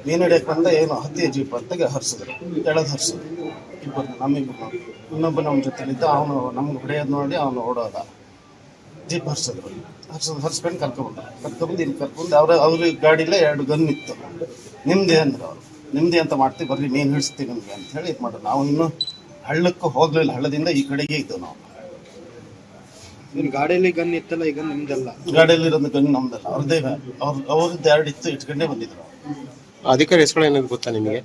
ಮೀನು ಹಿಡಿಯಕ್ಕೆ ಬಂದ ಏನು ಹತ್ತಿ ಜೀಪ್ ಅಂತ ಹರಿಸಿದ್ರು, ಎಳೆದು ಹರಿಸಿದ್ರು. ಇಬ್ಬರು ನಮ್ಮಿಬ್ಬರು, ಇನ್ನೊಬ್ಬ ನಮ್ಮ ಜೊತೆಲಿದ್ದ ಅವನು ನಮ್ಗೆ ಹೊಡೆಯೋದು ನೋಡಿ ಅವನು ಓಡೋದ. ಜೀಪ್ ಹರಿಸ್ಕೊಂಡು ಕರ್ಕೊಬಂದು ಇಲ್ಲಿ ಕರ್ಕೊಂಡು ಅವ್ರ ಗಾಡಿಲೇ 2 ಗನ್ ಇತ್ತು. ನಿಮ್ಮದೇ ಅಂದ್ರೆ ಅವರು ನಿಮ್ಮದೇ ಅಂತ ಮಾಡ್ತೀವಿ, ಬರ್ರಿ ಮೀನು ಹಿಡಿಸ್ತೀವಿ ನಿಮಗೆ ಅಂತ ಹೇಳಿ ಇದು ಮಾಡೋದು. ನಾವು ಇನ್ನೂ ಹಳ್ಳಕ್ಕೂ ಹೋಗ್ಲಿಲ್ಲ. ಹಳ್ಳದಿಂದ ಈ ಕಡೆಗೆ ಇದ್ದವು ನಾವು. ಗಾಡಿಯಲ್ಲಿ ಗನ್ ಇತ್ತಲ್ಲ, ಈಗ ನಿಮ್ದಲ್ಲ. ಗಾಡಿಯಲ್ಲಿ ಇರೋದು ಗನ್ ನಮ್ದಲ್ಲ, ಅವ್ರದ್ದೇ. ಅವ್ರದ್ದು 2 ಇತ್ತು, ಇಟ್ಕೊಂಡೇ ಬಂದಿದ್ರು. ಅಧಿಕಾರಿ ಹೆಸರು ಏನಾದ್ರು ಗೊತ್ತಾ ನಿಮಗೆ?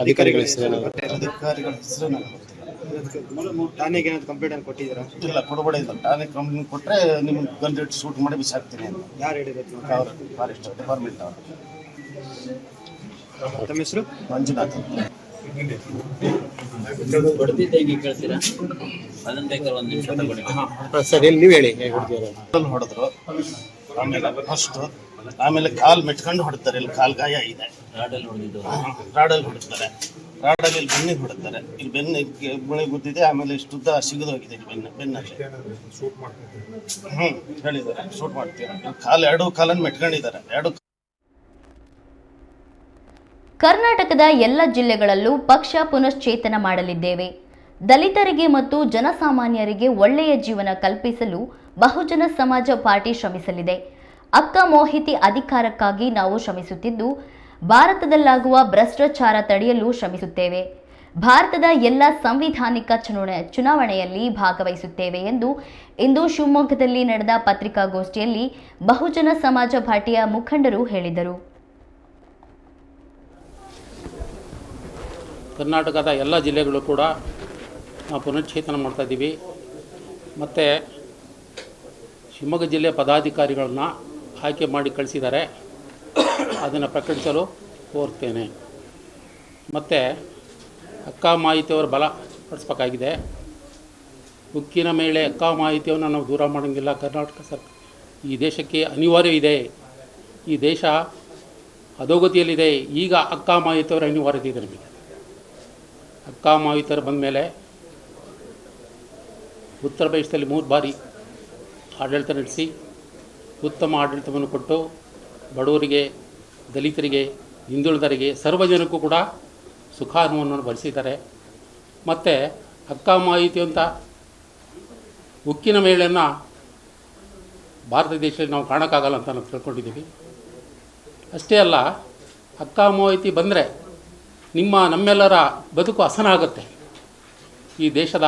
ಅಧಿಕಾರಿಗಳ ಹೆಸರು ಏನಾದ್ರು? ಅಧಿಕಾರಿಗಳ ಹೆಸರು ನನಗೆ ಗೊತ್ತಿಲ್ಲ. ಠಾಣೆಗೆ ಏನಾದ್ರು ಕಂಪ್ಲೇಂಟ್ ಕೊಟ್ಟಿದ್ದೀರಾ? ಇಲ್ಲ, ಕೊಡಬೇಡ. ಇಲ್ಲ, ಠಾಣೆ ಕಂಪ್ಲೇಂಟ್ ಕೊಟ್ಟರೆ ನಿಮ್ಗೆ ಗನ್ ರೇಟ್ ಶೂಟ್ ಮಾಡಿ ಬಿಸಾಕ್ತೀನಿ ಅಂತ. ಯಾರು ಹೇಳಿದ್ರು? ಅವರು ಫಾರೆಸ್ಟ್ ಡಿಪಾರ್ಟ್ಮೆಂಟ್ ಅವರು. ತಮ್ಮ ಹೆಸರು? ಮಂಜುನಾಥ್. ಸರ್, ಇಲ್ಲಿ ನೀವು ಹೇಳಿ. ಹೊಡೆದ್ರು. ಆಮೇಲೆ ಕಾಲ್ ಮೆಟ್ಕೊಂಡು ಹೊಡ್ತಾರೆ. ಇಲ್ಲಿ ಕಾಲ್ ಗಾಯ ಇದೆ. ರಾಡಲ್ಲಿ ಹೊಡಿತಾರೆ. ರಾಡಲ್ಲಿ ಇಲ್ಲಿ ಬೆನ್ನಿಗೆ ಹೊಡಿತಾರೆ. ಇಲ್ಲಿ ಬೆನ್ನಿಗೆ ಮುಳೆ ಗುದ್ದಿದೆ. ಆಮೇಲೆ ಇಷ್ಟುದ್ದ ಸಿಗಿದೋಗಿದೆ ಬೆನ್ನಲ್ಲಿ. ಹೇಳಿದ್ದಾರೆ ಶೂಟ್ ಮಾಡ್ತೀವಿ. ಕಾಲು 2 ಕಾಲನ್ನು ಮೆಟ್ಕೊಂಡಿದ್ದಾರೆ. 2 ಕರ್ನಾಟಕದ ಎಲ್ಲ ಜಿಲ್ಲೆಗಳಲ್ಲೂ ಪಕ್ಷ ಪುನಶ್ಚೇತನ ಮಾಡಲಿದ್ದೇವೆ. ದಲಿತರಿಗೆ ಮತ್ತು ಜನಸಾಮಾನ್ಯರಿಗೆ ಒಳ್ಳೆಯ ಜೀವನ ಕಲ್ಪಿಸಲು ಬಹುಜನ ಸಮಾಜ ಪಾರ್ಟಿ ಶ್ರಮಿಸಲಿದೆ. ಅಕ್ಕ ಮೋಹಿತಿ ಅಧಿಕಾರಕ್ಕಾಗಿ ನಾವು ಶ್ರಮಿಸುತ್ತಿದ್ದು, ಭಾರತದಲ್ಲಾಗುವ ಭ್ರಷ್ಟಾಚಾರ ತಡೆಯಲು ಶ್ರಮಿಸುತ್ತೇವೆ. ಭಾರತದ ಎಲ್ಲ ಸಂವಿಧಾನಿಕ ಚುನಾವಣೆಯಲ್ಲಿ ಭಾಗವಹಿಸುತ್ತೇವೆ ಎಂದು ಇಂದು ಶಿವಮೊಗ್ಗದಲ್ಲಿ ನಡೆದ ಪತ್ರಿಕಾಗೋಷ್ಠಿಯಲ್ಲಿ ಬಹುಜನ ಸಮಾಜ ಪಾರ್ಟಿಯ ಮುಖಂಡರು ಹೇಳಿದರು. ಕರ್ನಾಟಕದ ಎಲ್ಲ ಜಿಲ್ಲೆಗಳು ಕೂಡ ನಾವು ಪುನಶ್ಚೇತನ ಮಾಡ್ತಾಯಿದ್ದೀವಿ. ಮತ್ತು ಶಿವಮೊಗ್ಗ ಜಿಲ್ಲೆ ಪದಾಧಿಕಾರಿಗಳನ್ನ ಆಯ್ಕೆ ಮಾಡಿ ಕಳಿಸಿದ್ದಾರೆ. ಅದನ್ನು ಪ್ರಕಟಿಸಲು ಕೋರ್ತೇನೆ. ಮತ್ತು ಅಕ್ಕ ಮಾಹಿತಿಯವರು ಬಲ ಪಡಿಸ್ಬೇಕಾಗಿದೆ. ಉಕ್ಕಿನ ಮೇಲೆ ಅಕ್ಕ ಮಾಹಿತಿಯನ್ನು ನಾವು ದೂರ ಮಾಡೋಂಗಿಲ್ಲ. ಕರ್ನಾಟಕ ಸರ್ಕಾರ ಈ ದೇಶಕ್ಕೆ ಅನಿವಾರ್ಯ ಇದೆ. ಈ ದೇಶ ಅಧೋಗತಿಯಲ್ಲಿದೆ. ಈಗ ಅಕ್ಕ ಮಾಹಿತಿಯವರ ಅನಿವಾರ್ಯತೆ ಇದೆ ನಮಗೆ. ಅಕ್ಕ ಮಾಹಿತಿಯವರು ಬಂದ ಮೇಲೆ ಉತ್ತರ ಪ್ರದೇಶದಲ್ಲಿ 3 ಬಾರಿ ಆಡಳಿತ ನಡೆಸಿ ಉತ್ತಮ ಆಡಳಿತವನ್ನು ಕೊಟ್ಟು ಬಡವರಿಗೆ, ದಲಿತರಿಗೆ, ಹಿಂದುಳಿದರಿಗೆ, ಸರ್ವಜನಕ್ಕೂ ಕೂಡ ಸುಖಾನುವನ್ನು ಭರಿಸಿದ್ದಾರೆ. ಮತ್ತು ಅಕ್ಕ ಮಾಹಿತಿ ಅಂತ ಉಕ್ಕಿನ ಮೇಳೆಯನ್ನು ಭಾರತ ದೇಶದಲ್ಲಿ ನಾವು ಕಾಣೋಕ್ಕಾಗಲ್ಲ ಅಂತ ನಾವು ತಿಳ್ಕೊಂಡಿದ್ದೀವಿ. ಅಷ್ಟೇ ಅಲ್ಲ, ಅಕ್ಕ ಮಾಹಿತಿ ಬಂದರೆ ನಮ್ಮೆಲ್ಲರ ಬದುಕು ಹಸನ ಆಗುತ್ತೆ. ಈ ದೇಶದ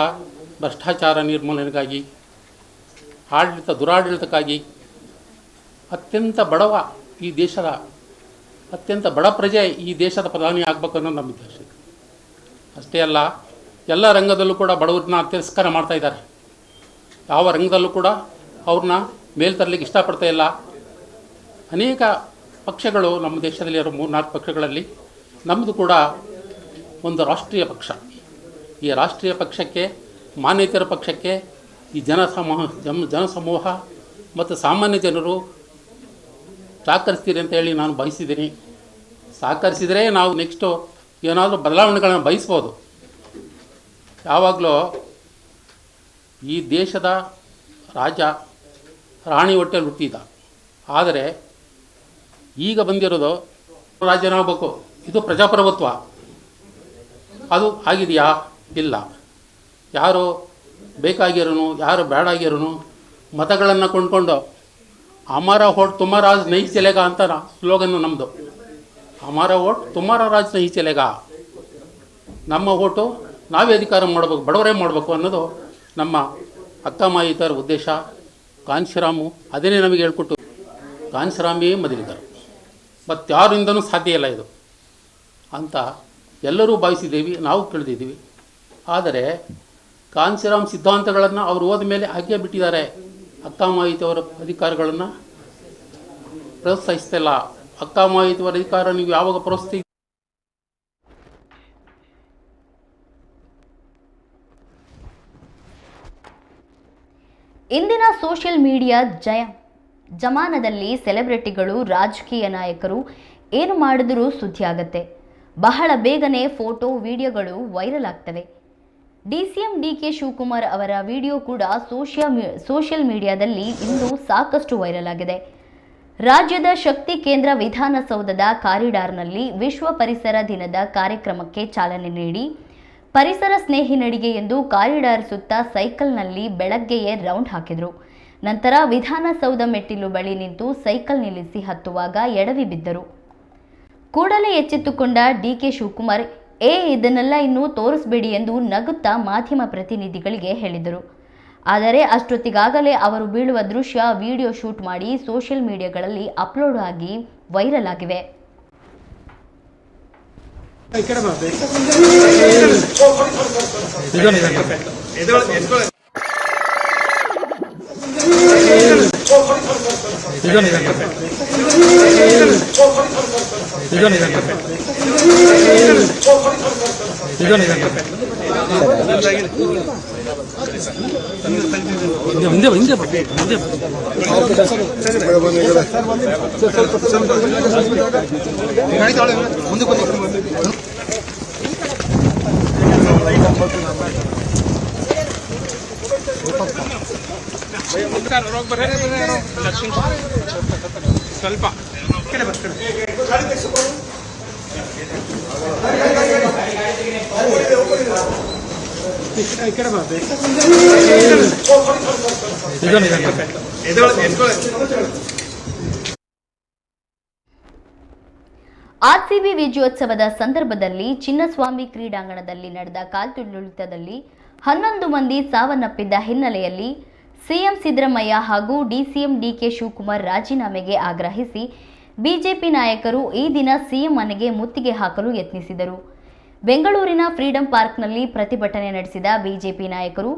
ಭ್ರಷ್ಟಾಚಾರ ನಿರ್ಮೂಲನೆಗಾಗಿ, ದುರಾಡಳಿತಕ್ಕಾಗಿ ಅತ್ಯಂತ ಬಡ ಪ್ರಜೆ ಈ ದೇಶದ ಪ್ರಧಾನಿ ಆಗಬೇಕು ಅನ್ನೋದು ನಮ್ಮ ಉದ್ದೇಶ. ಅಷ್ಟೇ ಅಲ್ಲ, ಎಲ್ಲ ರಂಗದಲ್ಲೂ ಕೂಡ ಬಡವ್ರನ್ನ ತಿರಸ್ಕಾರ ಮಾಡ್ತಾಯಿದ್ದಾರೆ. ಯಾವ ರಂಗದಲ್ಲೂ ಕೂಡ ಅವ್ರನ್ನ ಮೇಲ್ತರಲಿಕ್ಕೆ ಇಷ್ಟಪಡ್ತಾ ಇಲ್ಲ. ಅನೇಕ ಪಕ್ಷಗಳು ನಮ್ಮ ದೇಶದಲ್ಲಿ ಇರೋ 3-4 ಪಕ್ಷಗಳಲ್ಲಿ ನಮ್ಮದು ಕೂಡ ಒಂದು ರಾಷ್ಟ್ರೀಯ ಪಕ್ಷ. ಈ ರಾಷ್ಟ್ರೀಯ ಪಕ್ಷಕ್ಕೆ, ಮಾನ್ಯತೆಯ ಪಕ್ಷಕ್ಕೆ ಈ ಜನಸಮೂಹ ಮತ್ತು ಸಾಮಾನ್ಯ ಜನರು ಸಹಕರಿಸ್ತೀರಿ ಅಂತ ಹೇಳಿ ನಾನು ಬಯಸಿದ್ದೀನಿ. ಸಹಕರಿಸಿದರೆ ನಾವು ನೆಕ್ಸ್ಟು ಏನಾದರೂ ಬದಲಾವಣೆಗಳನ್ನು ಬಯಸ್ಬೋದು. ಯಾವಾಗಲೂ ಈ ದೇಶದ ರಾಜ ರಾಣಿ ಹೊಟ್ಟೆಯಲ್ಲಿ ಹುಟ್ಟಿದ. ಆದರೆ ಈಗ ಬಂದಿರೋದು ರಾಜ್ಯನಾಗಬೇಕು. ಇದು ಪ್ರಜಾಪ್ರಭುತ್ವ. ಅದು ಆಗಿದೆಯಾ? ಇಲ್ಲ. ಯಾರು ಬೇಕಾಗಿರೋನು, ಯಾರು ಬೇಡಾಗಿರೋನು ಮತಗಳನ್ನು ಕೊಂಡ್ಕೊಂಡು ಹಮಾರ ವೋಟ್ ತುಮಾರ ರಾಜ್ ನಹೀ ಚಲೇಗಾ ಅಂತ ಸ್ಲೋಗನ್ನು ನಮ್ಮದು. ಹಮಾರ ವೋಟ್ ತುಮಾರ ರಾಜ್ ನಹೀ ಚಲೇಗಾ. ನಮ್ಮ ಓಟು ನಾವೇ ಅಧಿಕಾರ ಮಾಡಬೇಕು, ಬಡವರೇ ಮಾಡಬೇಕು ಅನ್ನೋದು ನಮ್ಮ ಅಕ್ಕ ಮಾಹಿತರ ಉದ್ದೇಶ. ಕಾಂಶಿರಾಮು ಅದನ್ನೇ ನಮಗೆ ಹೇಳ್ಕೊಟ್ಟು. ಕಾಂಶಿರಾಮೇ ಮೊದಲಿದ್ದರು. ಮತ್ತಾರಿಂದನೂ ಸಾಧ್ಯ ಇಲ್ಲ ಇದು. ಅಂತ ಎಲ್ಲರೂ ಭಾವಿಸಿದ್ದೀವಿ, ನಾವು ತಿಳಿದಿದ್ದೀವಿ. ಆದರೆ ಕಾಂಶಿರಾಮ್ ಸಿದ್ಧಾಂತಗಳನ್ನು ಅವರು ಹೋದ ಮೇಲೆ ಹಾಗೆ ಬಿಟ್ಟಿದ್ದಾರೆ. ಅಕ್ಕ ಮಾಹಿತಿಯವರ ಅಧಿಕಾರಗಳನ್ನು ಪ್ರೋತ್ಸಾಹಿಸ್ತಿಲ್ಲ. ಅಕ್ಕ ಮಾಹಿತಿಯವರ ಅಧಿಕಾರ ನೀವು ಯಾವಾಗ ಪ್ರೋತ್ಸಾಹ ಇಂದಿನ ಸೋಷಿಯಲ್ ಮೀಡಿಯಾ ಜಮಾನದಲ್ಲಿ ಸೆಲೆಬ್ರಿಟಿಗಳು, ರಾಜಕೀಯ ನಾಯಕರು ಏನು ಮಾಡಿದರೂ ಸುದ್ದಿಯಾಗತ್ತೆ. ಬಹಳ ಬೇಗನೆ ಫೋಟೋ, ವಿಡಿಯೋಗಳು ವೈರಲ್ ಆಗ್ತವೆ. ಡಿಸಿಎಂ ಡಿಕೆ ಶಿವಕುಮಾರ್ ಅವರ ವಿಡಿಯೋ ಕೂಡ ಸೋಷಿಯಲ್ ಮೀಡಿಯಾದಲ್ಲಿ ಇಂದು ಸಾಕಷ್ಟು ವೈರಲ್ ಆಗಿದೆ. ರಾಜ್ಯದ ಶಕ್ತಿ ಕೇಂದ್ರ ವಿಧಾನಸೌಧದ ಕಾರಿಡಾರ್ನಲ್ಲಿ ವಿಶ್ವ ಪರಿಸರ ದಿನದ ಕಾರ್ಯಕ್ರಮಕ್ಕೆ ಚಾಲನೆ ನೀಡಿ ಪರಿಸರ ಸ್ನೇಹಿ ನಡಿಗೆ ಎಂದು ಕಾರಿಡಾರ್ ಸುತ್ತ ಸೈಕಲ್ನಲ್ಲಿ ಬೆಳಗ್ಗೆಯೇ ರೌಂಡ್ ಹಾಕಿದರು. ನಂತರ ವಿಧಾನಸೌಧ ಮೆಟ್ಟಿಲು ಬಳಿ ನಿಂತು ಸೈಕಲ್ ನಿಲ್ಲಿಸಿ ಹತ್ತುವಾಗ ಎಡವಿ ಬಿದ್ದರು. ಕೂಡಲೇ ಎಚ್ಚೆತ್ತುಕೊಂಡ ಡಿಕೆ ಶಿವಕುಮಾರ್ ಇದನ್ನೆಲ್ಲ ಇನ್ನೂ ತೋರಿಸಬೇಡಿ ಎಂದು ನಗುತ್ತಾ ಮಾಧ್ಯಮ ಪ್ರತಿನಿಧಿಗಳಿಗೆ ಹೇಳಿದರು. ಆದರೆ ಅಷ್ಟೊತ್ತಿಗಾಗಲೇ ಅವರು ಬೀಳುವ ದೃಶ್ಯ ವಿಡಿಯೋ ಶೂಟ್ ಮಾಡಿ ಸೋಷಿಯಲ್ ಮೀಡಿಯಾಗಳಲ್ಲಿ ಅಪ್ಲೋಡ್ ಆಗಿ ವೈರಲ್ ಆಗಿವೆ. ಸ್ವಲ್ಪ ಆರ್ಸಿಬಿ ವಿಜಯೋತ್ಸವದ ಸಂದರ್ಭದಲ್ಲಿ ಚಿನ್ನಸ್ವಾಮಿ ಕ್ರೀಡಾಂಗಣದಲ್ಲಿ ನಡೆದ ಕಾಲ್ತುಳಿತದಲ್ಲಿ 11 ಮಂದಿ ಸಾವನ್ನಪ್ಪಿದ್ದ ಹಿನ್ನೆಲೆಯಲ್ಲಿ ಸಿಎಂ ಸಿದ್ದರಾಮಯ್ಯ ಹಾಗೂ ಡಿಸಿಎಂ ಡಿಕೆ ಶಿವಕುಮಾರ್ ರಾಜೀನಾಮೆಗೆ ಆಗ್ರಹಿಸಿ ಬಿಜೆಪಿ ನಾಯಕರು ಈ ದಿನ ಸಿಎಂ ಮನೆಗೆ ಮುತ್ತಿಗೆ ಹಾಕಲು ಯತ್ನಿಸಿದರು. ಬೆಂಗಳೂರಿನ ಫ್ರೀಡಂ ಪಾರ್ಕ್ನಲ್ಲಿ ಪ್ರತಿಭಟನೆ ನಡೆಸಿದ ಬಿಜೆಪಿ ನಾಯಕರು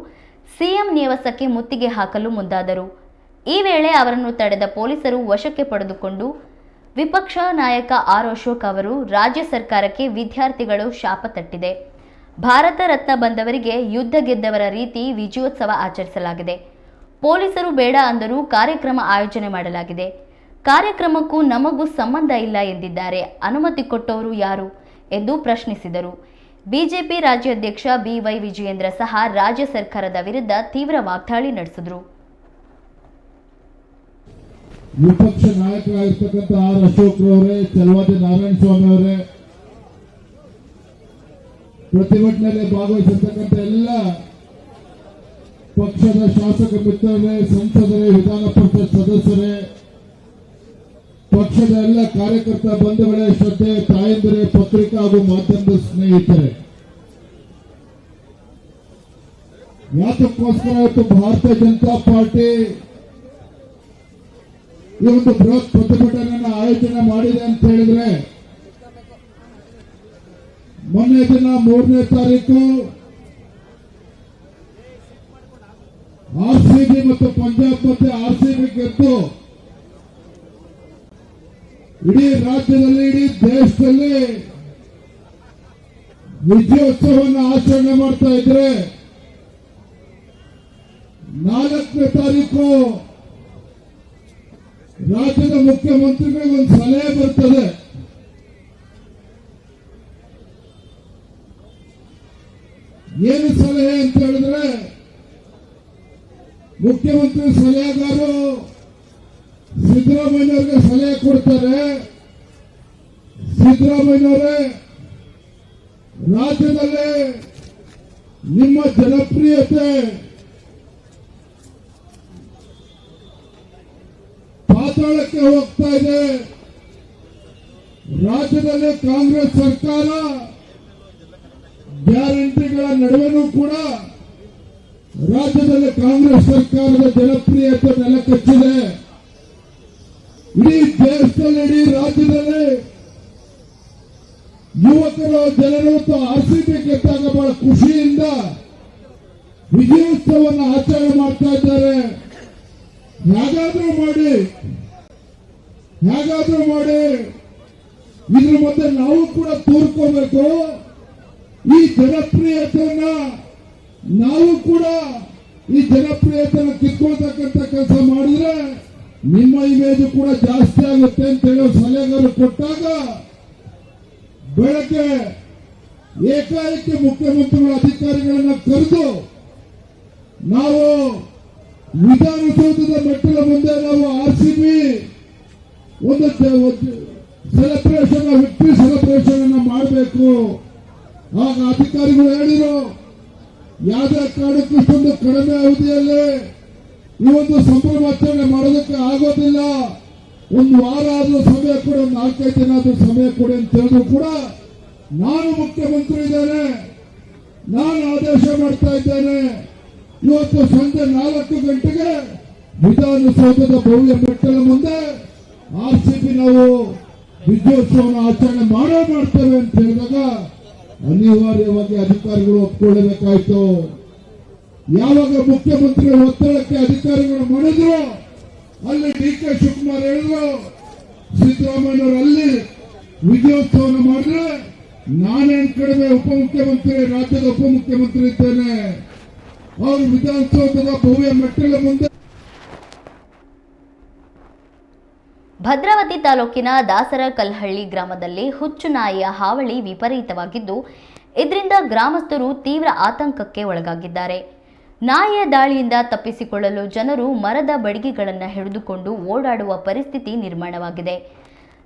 ಸಿಎಂ ನಿವಾಸಕ್ಕೆ ಮುತ್ತಿಗೆ ಹಾಕಲು ಮುಂದಾದರು. ಈ ವೇಳೆ ಅವರನ್ನು ತಡೆದ ಪೊಲೀಸರು ವಶಕ್ಕೆ ಪಡೆದುಕೊಂಡು ವಿಪಕ್ಷ ನಾಯಕ ಆರ್ ಅಶೋಕ್ ಅವರು ರಾಜ್ಯ ಸರ್ಕಾರಕ್ಕೆ ವಿದ್ಯಾರ್ಥಿಗಳು ಶಾಪ ತಟ್ಟಿದೆ. ಭಾರತ ರತ್ನ ಬಂದವರಿಗೆ ಯುದ್ಧ ಗೆದ್ದವರ ರೀತಿ ವಿಜಯೋತ್ಸವ ಆಚರಿಸಲಾಗಿದೆ. ಪೊಲೀಸರು ಬೇಡ ಅಂದರೂ ಕಾರ್ಯಕ್ರಮ ಆಯೋಜನೆ ಮಾಡಲಾಗಿದೆ. ಕಾರ್ಯಕ್ರಮಕ್ಕೂ ನಮಗೂ ಸಂಬಂಧ ಇಲ್ಲ ಎಂದಿದ್ದಾರೆ. ಅನುಮತಿ ಕೊಟ್ಟವರು ಯಾರು ಎಂದು ಪ್ರಶ್ನಿಸಿದರು. ಬಿಜೆಪಿ ರಾಜ್ಯಾಧ್ಯಕ್ಷ ಬಿವೈ ವಿಜಯೇಂದ್ರ ಸಹ ರಾಜ್ಯ ಸರ್ಕಾರದ ವಿರುದ್ಧ ತೀವ್ರ ವಾಗ್ದಾಳಿ ನಡೆಸಿದರು. ವಿಪಕ್ಷ ನಾಯಕರಾಗಿರ್ತಕ್ಕಂಥ ಆರ್ ಅಶೋಕ್ ಅವರೇ, ಚಲವಾದಿ ನಾರಾಯಣ ಸ್ವಾಮಿ ಅವರೇ, ಪ್ರತಿಭಟನೆಯಲ್ಲಿ ಭಾಗವಹಿಸಿರ್ತಕ್ಕಂಥ ಎಲ್ಲ ಪಕ್ಷದ ಶಾಸಕ ಮಿತ್ರರೇ, ಸಂಸದರೇ, ವಿಧಾನ ಪರಿಷತ್ ಸದಸ್ಯರೇ, ಪಕ್ಷದ ಎಲ್ಲ ಕಾರ್ಯಕರ್ತ ಬಂಧುಗಳೇ, ಶ್ರದ್ಧೆ ತಾಯಂದಿರೇ, ಪತ್ರಿಕಾ ಹಾಗೂ ಮಾಧ್ಯಮದ ಸ್ನೇಹಿತರೆ, ಯಾತಕ್ಕೋಸ್ಕರ ಇವತ್ತು ಭಾರತೀಯ ಜನತಾ ಪಾರ್ಟಿ ಈ ಒಂದು ಬೃಹತ್ ಪ್ರತಿಭಟನೆಯನ್ನು ಆಯೋಜನೆ ಮಾಡಿದೆ ಅಂತ ಹೇಳಿದ್ರೆ, ಮೊನ್ನೆ ದಿನ 3ನೇ ತಾರೀಕು ಆರ್ಸಿಬಿ ಮತ್ತು ಪಂಜಾಬ್ ಮತ್ತೆ ಆರ್ಸಿಬಿ ಗೆದ್ದು ಇಡೀ ರಾಜ್ಯದಲ್ಲಿ, ಇಡೀ ದೇಶದಲ್ಲಿ ವಿಜಯೋತ್ಸವವನ್ನು ಆಚರಣೆ ಮಾಡ್ತಾ ಇದ್ರೆ, 4ನೇ ತಾರೀಕು ರಾಜ್ಯದ ಮುಖ್ಯಮಂತ್ರಿಗಳಿಗೆ ಒಂದು ಸಲಹೆ ಬರ್ತದೆ. ಏನು ಸಲಹೆ ಅಂತ ಹೇಳಿದ್ರೆ, ಮುಖ್ಯಮಂತ್ರಿ ಸಲಹೆಗಾರರು ಸಿದ್ದರಾಮಯ್ಯವ್ರಿಗೆ ಸಲಹೆ ಕೊಡ್ತಾರೆ. ಸಿದ್ದರಾಮಯ್ಯವರೇ, ರಾಜ್ಯದಲ್ಲಿ ನಿಮ್ಮ ಜನಪ್ರಿಯತೆ ಪಾತಾಳಕ್ಕೆ ಹೋಗ್ತಾ ಇದೆ. ರಾಜ್ಯದಲ್ಲಿ ಕಾಂಗ್ರೆಸ್ ಸರ್ಕಾರ ಗ್ಯಾರಂಟಿಗಳ ನಡುವೆನೂ ಕೂಡ ರಾಜ್ಯದಲ್ಲಿ ಕಾಂಗ್ರೆಸ್ ಸರ್ಕಾರದ ಜನಪ್ರಿಯತೆ ನೆಲಕಚ್ಚಿದೆ. ಇಡೀ ದೇಶದಲ್ಲಿ, ಇಡೀ ರಾಜ್ಯದಲ್ಲಿ ಯುವಕರು ಜನರು RCB ಗೆದ್ದಾಗ ಬಹಳ ಖುಷಿಯಿಂದ ವಿಜಯೋತ್ಸವವನ್ನು ಆಚರಣೆ ಮಾಡ್ತಾ ಇದ್ದಾರೆ. ಹೇಗಾದ್ರೂ ಮಾಡಿ ಇದ್ರ ಮಧ್ಯೆ ನಾವು ಕೂಡ ತೋರ್ಕೋಬೇಕು. ಈ ಜನಪ್ರಿಯತೆಯನ್ನ ನಾವು ಕೂಡ ಈ ಜನಪ್ರಿಯತೆಯನ್ನು ಕಿತ್ಕೊಳ್ತಕ್ಕಂಥ ಕೆಲಸ ಮಾಡಿದ್ರೆ ನಿಮ್ಮ ಇಮೇಜ್ ಕೂಡ ಜಾಸ್ತಿ ಆಗುತ್ತೆ ಅಂತ ಹೇಳೋ ಸಲಹೆಗಾರರು ಕೊಟ್ಟಾಗ ಬೆಳಗ್ಗೆ ಏಕಾಏಕಿ ಮುಖ್ಯಮಂತ್ರಿಗಳ ಅಧಿಕಾರಿಗಳನ್ನ ಕರೆದು ನಾವು ವಿಧಾನಸೌಧದ ಮೆಟ್ಟಿಲ ಮುಂದೆ ನಾವು RCB ಒಂದು ಸೆಲೆಬ್ರೇಷನ್, ವಿಕ್ಟರಿ ಸೆಲೆಬ್ರೇಷನ್ ಅನ್ನ ಮಾಡಬೇಕು. ಆಗ ಅಧಿಕಾರಿಗಳು ಹೇಳಿದ್ರು, ಯಾವುದೇ ಕಾರಣಕ್ಕೂ ಇಷ್ಟೊಂದು ಕಡಿಮೆ ಅವಧಿಯಲ್ಲಿ ಈ ಒಂದು ಸಂಭ್ರಮಾಚರಣೆ ಮಾಡೋದಕ್ಕೆ ಆಗೋದಿಲ್ಲ. ಒಂದು ವಾರ ಆದ್ರೂ ಸಮಯ ಕೊಡಿ, 4-5 ದಿನ ಆದ್ರೂ ಸಮಯ ಕೊಡಿ ಅಂತ ಹೇಳಿದ್ರು ಕೂಡ ನಾನು ಮುಖ್ಯಮಂತ್ರಿ ಇದ್ದೇನೆ, ನಾನು ಆದೇಶ ಮಾಡ್ತಾ ಇದ್ದೇನೆ. ಇವತ್ತು ಸಂಜೆ 4 ಗಂಟೆಗೆ ವಿಧಾನಸೌಧದ ಭವ್ಯ ಮೆಟ್ಟಲ ಮುಂದೆ RCB ನಾವು ವಿಜಯೋತ್ಸವವನ್ನು ಆಚರಣೆ ಮಾಡ್ತೇವೆ ಅಂತ ಹೇಳಿದಾಗ ಅನಿವಾರ್ಯವಾಗಿ ಅಧಿಕಾರಿಗಳು ಒಪ್ಕೊಳ್ಳಬೇಕಾಯ್ತು. ಯಾವಾಗ ಮುಖ್ಯಮಂತ್ರಿಗಳ ಒತ್ತಡಕ್ಕೆ ಅಧಿಕಾರಿಗಳು ಮಾಡಿದ್ರು, ಅಲ್ಲಿ DK ಶಿವಕುಮಾರ್ ಹೇಳಿದ್ರು, ಸಿದ್ದರಾಮಯ್ಯನವರು ಅಲ್ಲಿ ವಿಜಯೋತ್ಸವವನ್ನು ಮಾಡಿದ್ರೆ ನಾನೇನ್ ಕಡಿಮೆ ಉಪಮುಖ್ಯಮಂತ್ರಿ, ರಾಜ್ಯದ ಉಪಮುಖ್ಯಮಂತ್ರಿ ಇದ್ದೇನೆ. ಅವರು ವಿಧಾನಸೌಧದ ಭವ್ಯ ಮೆಟ್ಟಿಲ ಮುಂದೆ. ಭದ್ರಾವತಿ ತಾಲೂಕಿನ ದಾಸರಕಲ್ಲಹಳ್ಳಿ ಗ್ರಾಮದಲ್ಲಿ ಹುಚ್ಚು ನಾಯಿಯ ಹಾವಳಿ ವಿಪರೀತವಾಗಿದ್ದು, ಇದರಿಂದ ಗ್ರಾಮಸ್ಥರು ತೀವ್ರ ಆತಂಕಕ್ಕೆ ಒಳಗಾಗಿದ್ದಾರೆ. ನಾಯಿಯ ದಾಳಿಯಿಂದ ತಪ್ಪಿಸಿಕೊಳ್ಳಲು ಜನರು ಮರದ ಬಡಿಗೆಗಳನ್ನು ಹಿಡಿದುಕೊಂಡು ಓಡಾಡುವ ಪರಿಸ್ಥಿತಿ ನಿರ್ಮಾಣವಾಗಿದೆ.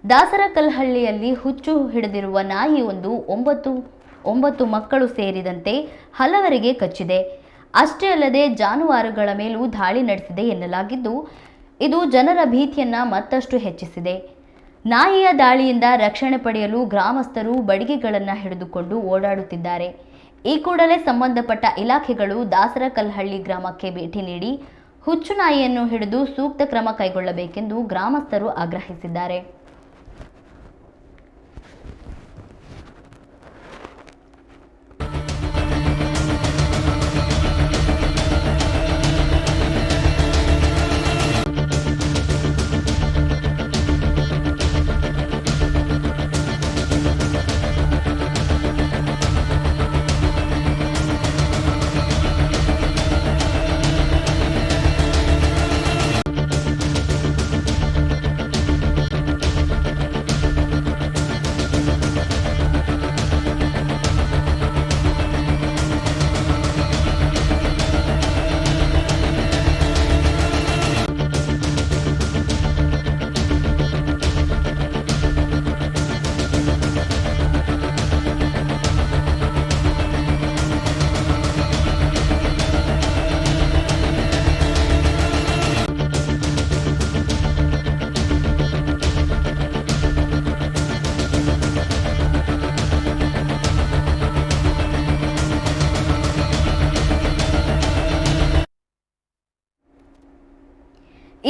ದಾಸರಕಲ್ಲಹಳ್ಳಿಯಲ್ಲಿ ಹುಚ್ಚು ಹಿಡಿದಿರುವ ನಾಯಿ ಒಂದು 9 ಮಕ್ಕಳು ಸೇರಿದಂತೆ ಹಲವರಿಗೆ ಕಚ್ಚಿದೆ. ಅಷ್ಟೇ ಅಲ್ಲದೆ ಜಾನುವಾರುಗಳ ಮೇಲೂ ದಾಳಿ ನಡೆಸಿದೆ ಎನ್ನಲಾಗಿದ್ದು, ಇದು ಜನರ ಭೀತಿಯನ್ನ ಮತ್ತಷ್ಟು ಹೆಚ್ಚಿಸಿದೆ. ನಾಯಿಯ ದಾಳಿಯಿಂದ ರಕ್ಷಣೆ ಪಡೆಯಲು ಗ್ರಾಮಸ್ಥರು ಬಡಿಗೆಗಳನ್ನು ಹಿಡಿದುಕೊಂಡು ಓಡಾಡುತ್ತಿದ್ದಾರೆ. ಈ ಕೂಡಲೇ ಸಂಬಂಧಪಟ್ಟ ಇಲಾಖೆಗಳು ದಾಸರಕಲ್ಲಹಳ್ಳಿ ಗ್ರಾಮಕ್ಕೆ ಭೇಟಿ ನೀಡಿ ಹುಚ್ಚು ನಾಯಿಯನ್ನು ಹಿಡಿದು ಸೂಕ್ತ ಕ್ರಮ ಕೈಗೊಳ್ಳಬೇಕೆಂದು ಗ್ರಾಮಸ್ಥರು ಆಗ್ರಹಿಸಿದ್ದಾರೆ.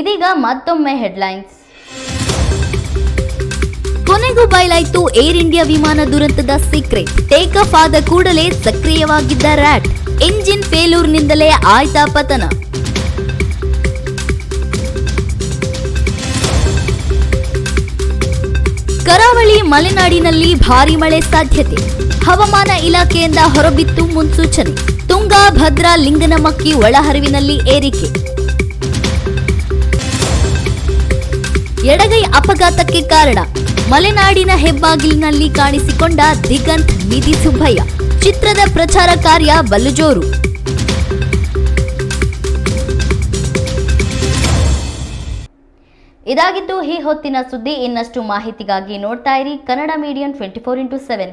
ಇದೀಗ ಮತ್ತೊಮ್ಮೆ ಹೆಡ್ಲೈನ್ಸ್. ಕೊನೆಗೂ ಬಯಲಾಯಿತು ಏರ್ ಇಂಡಿಯಾ ವಿಮಾನ ದುರಂತದ ಸೀಕ್ರೆಟ್. ಟೇಕ್ ಆಫ್ ಆದ ಕೂಡಲೇ ಸಕ್ರಿಯವಾಗಿದ್ದ ರ್ಯಾಟ್, ಎಂಜಿನ್ ಫೇಲ್ಯೂರ್ನಿಂದಲೇ ಆಯ್ತಾ ಪತನ. ಕರಾವಳಿ ಮಲೆನಾಡಿನಲ್ಲಿ ಭಾರೀ ಮಳೆ ಸಾಧ್ಯತೆ, ಹವಾಮಾನ ಇಲಾಖೆಯಿಂದ ಹೊರಬಿತ್ತು ಮುನ್ಸೂಚನೆ. ತುಂಗಾ ಭದ್ರಾ ಲಿಂಗನಮಕ್ಕಿ ಒಳಹರಿವಿನಲ್ಲಿ ಏರಿಕೆ. ಎಡಗೈ ಅಪಘಾತಕ್ಕೆ ಕಾರಣ, ಮಲೆನಾಡಿನ ಹೆಬ್ಬಾಗಿಲಿನಲ್ಲಿ ಕಾಣಿಸಿಕೊಂಡ ದಿಗಂತ್ ನಿಧಿ ಸುಬ್ಬಯ್ಯ. ಚಿತ್ರದ ಪ್ರಚಾರ ಕಾರ್ಯ ಬಲು ಜೋರು. ಇದಾಗಿದ್ದು ಈ ಹೊತ್ತಿನ ಸುದ್ದಿ. ಇನ್ನಷ್ಟು ಮಾಹಿತಿಗಾಗಿ ನೋಡ್ತಾ ಇರಿ ಕನ್ನಡ ಮೀಡಿಯಂ 24x7.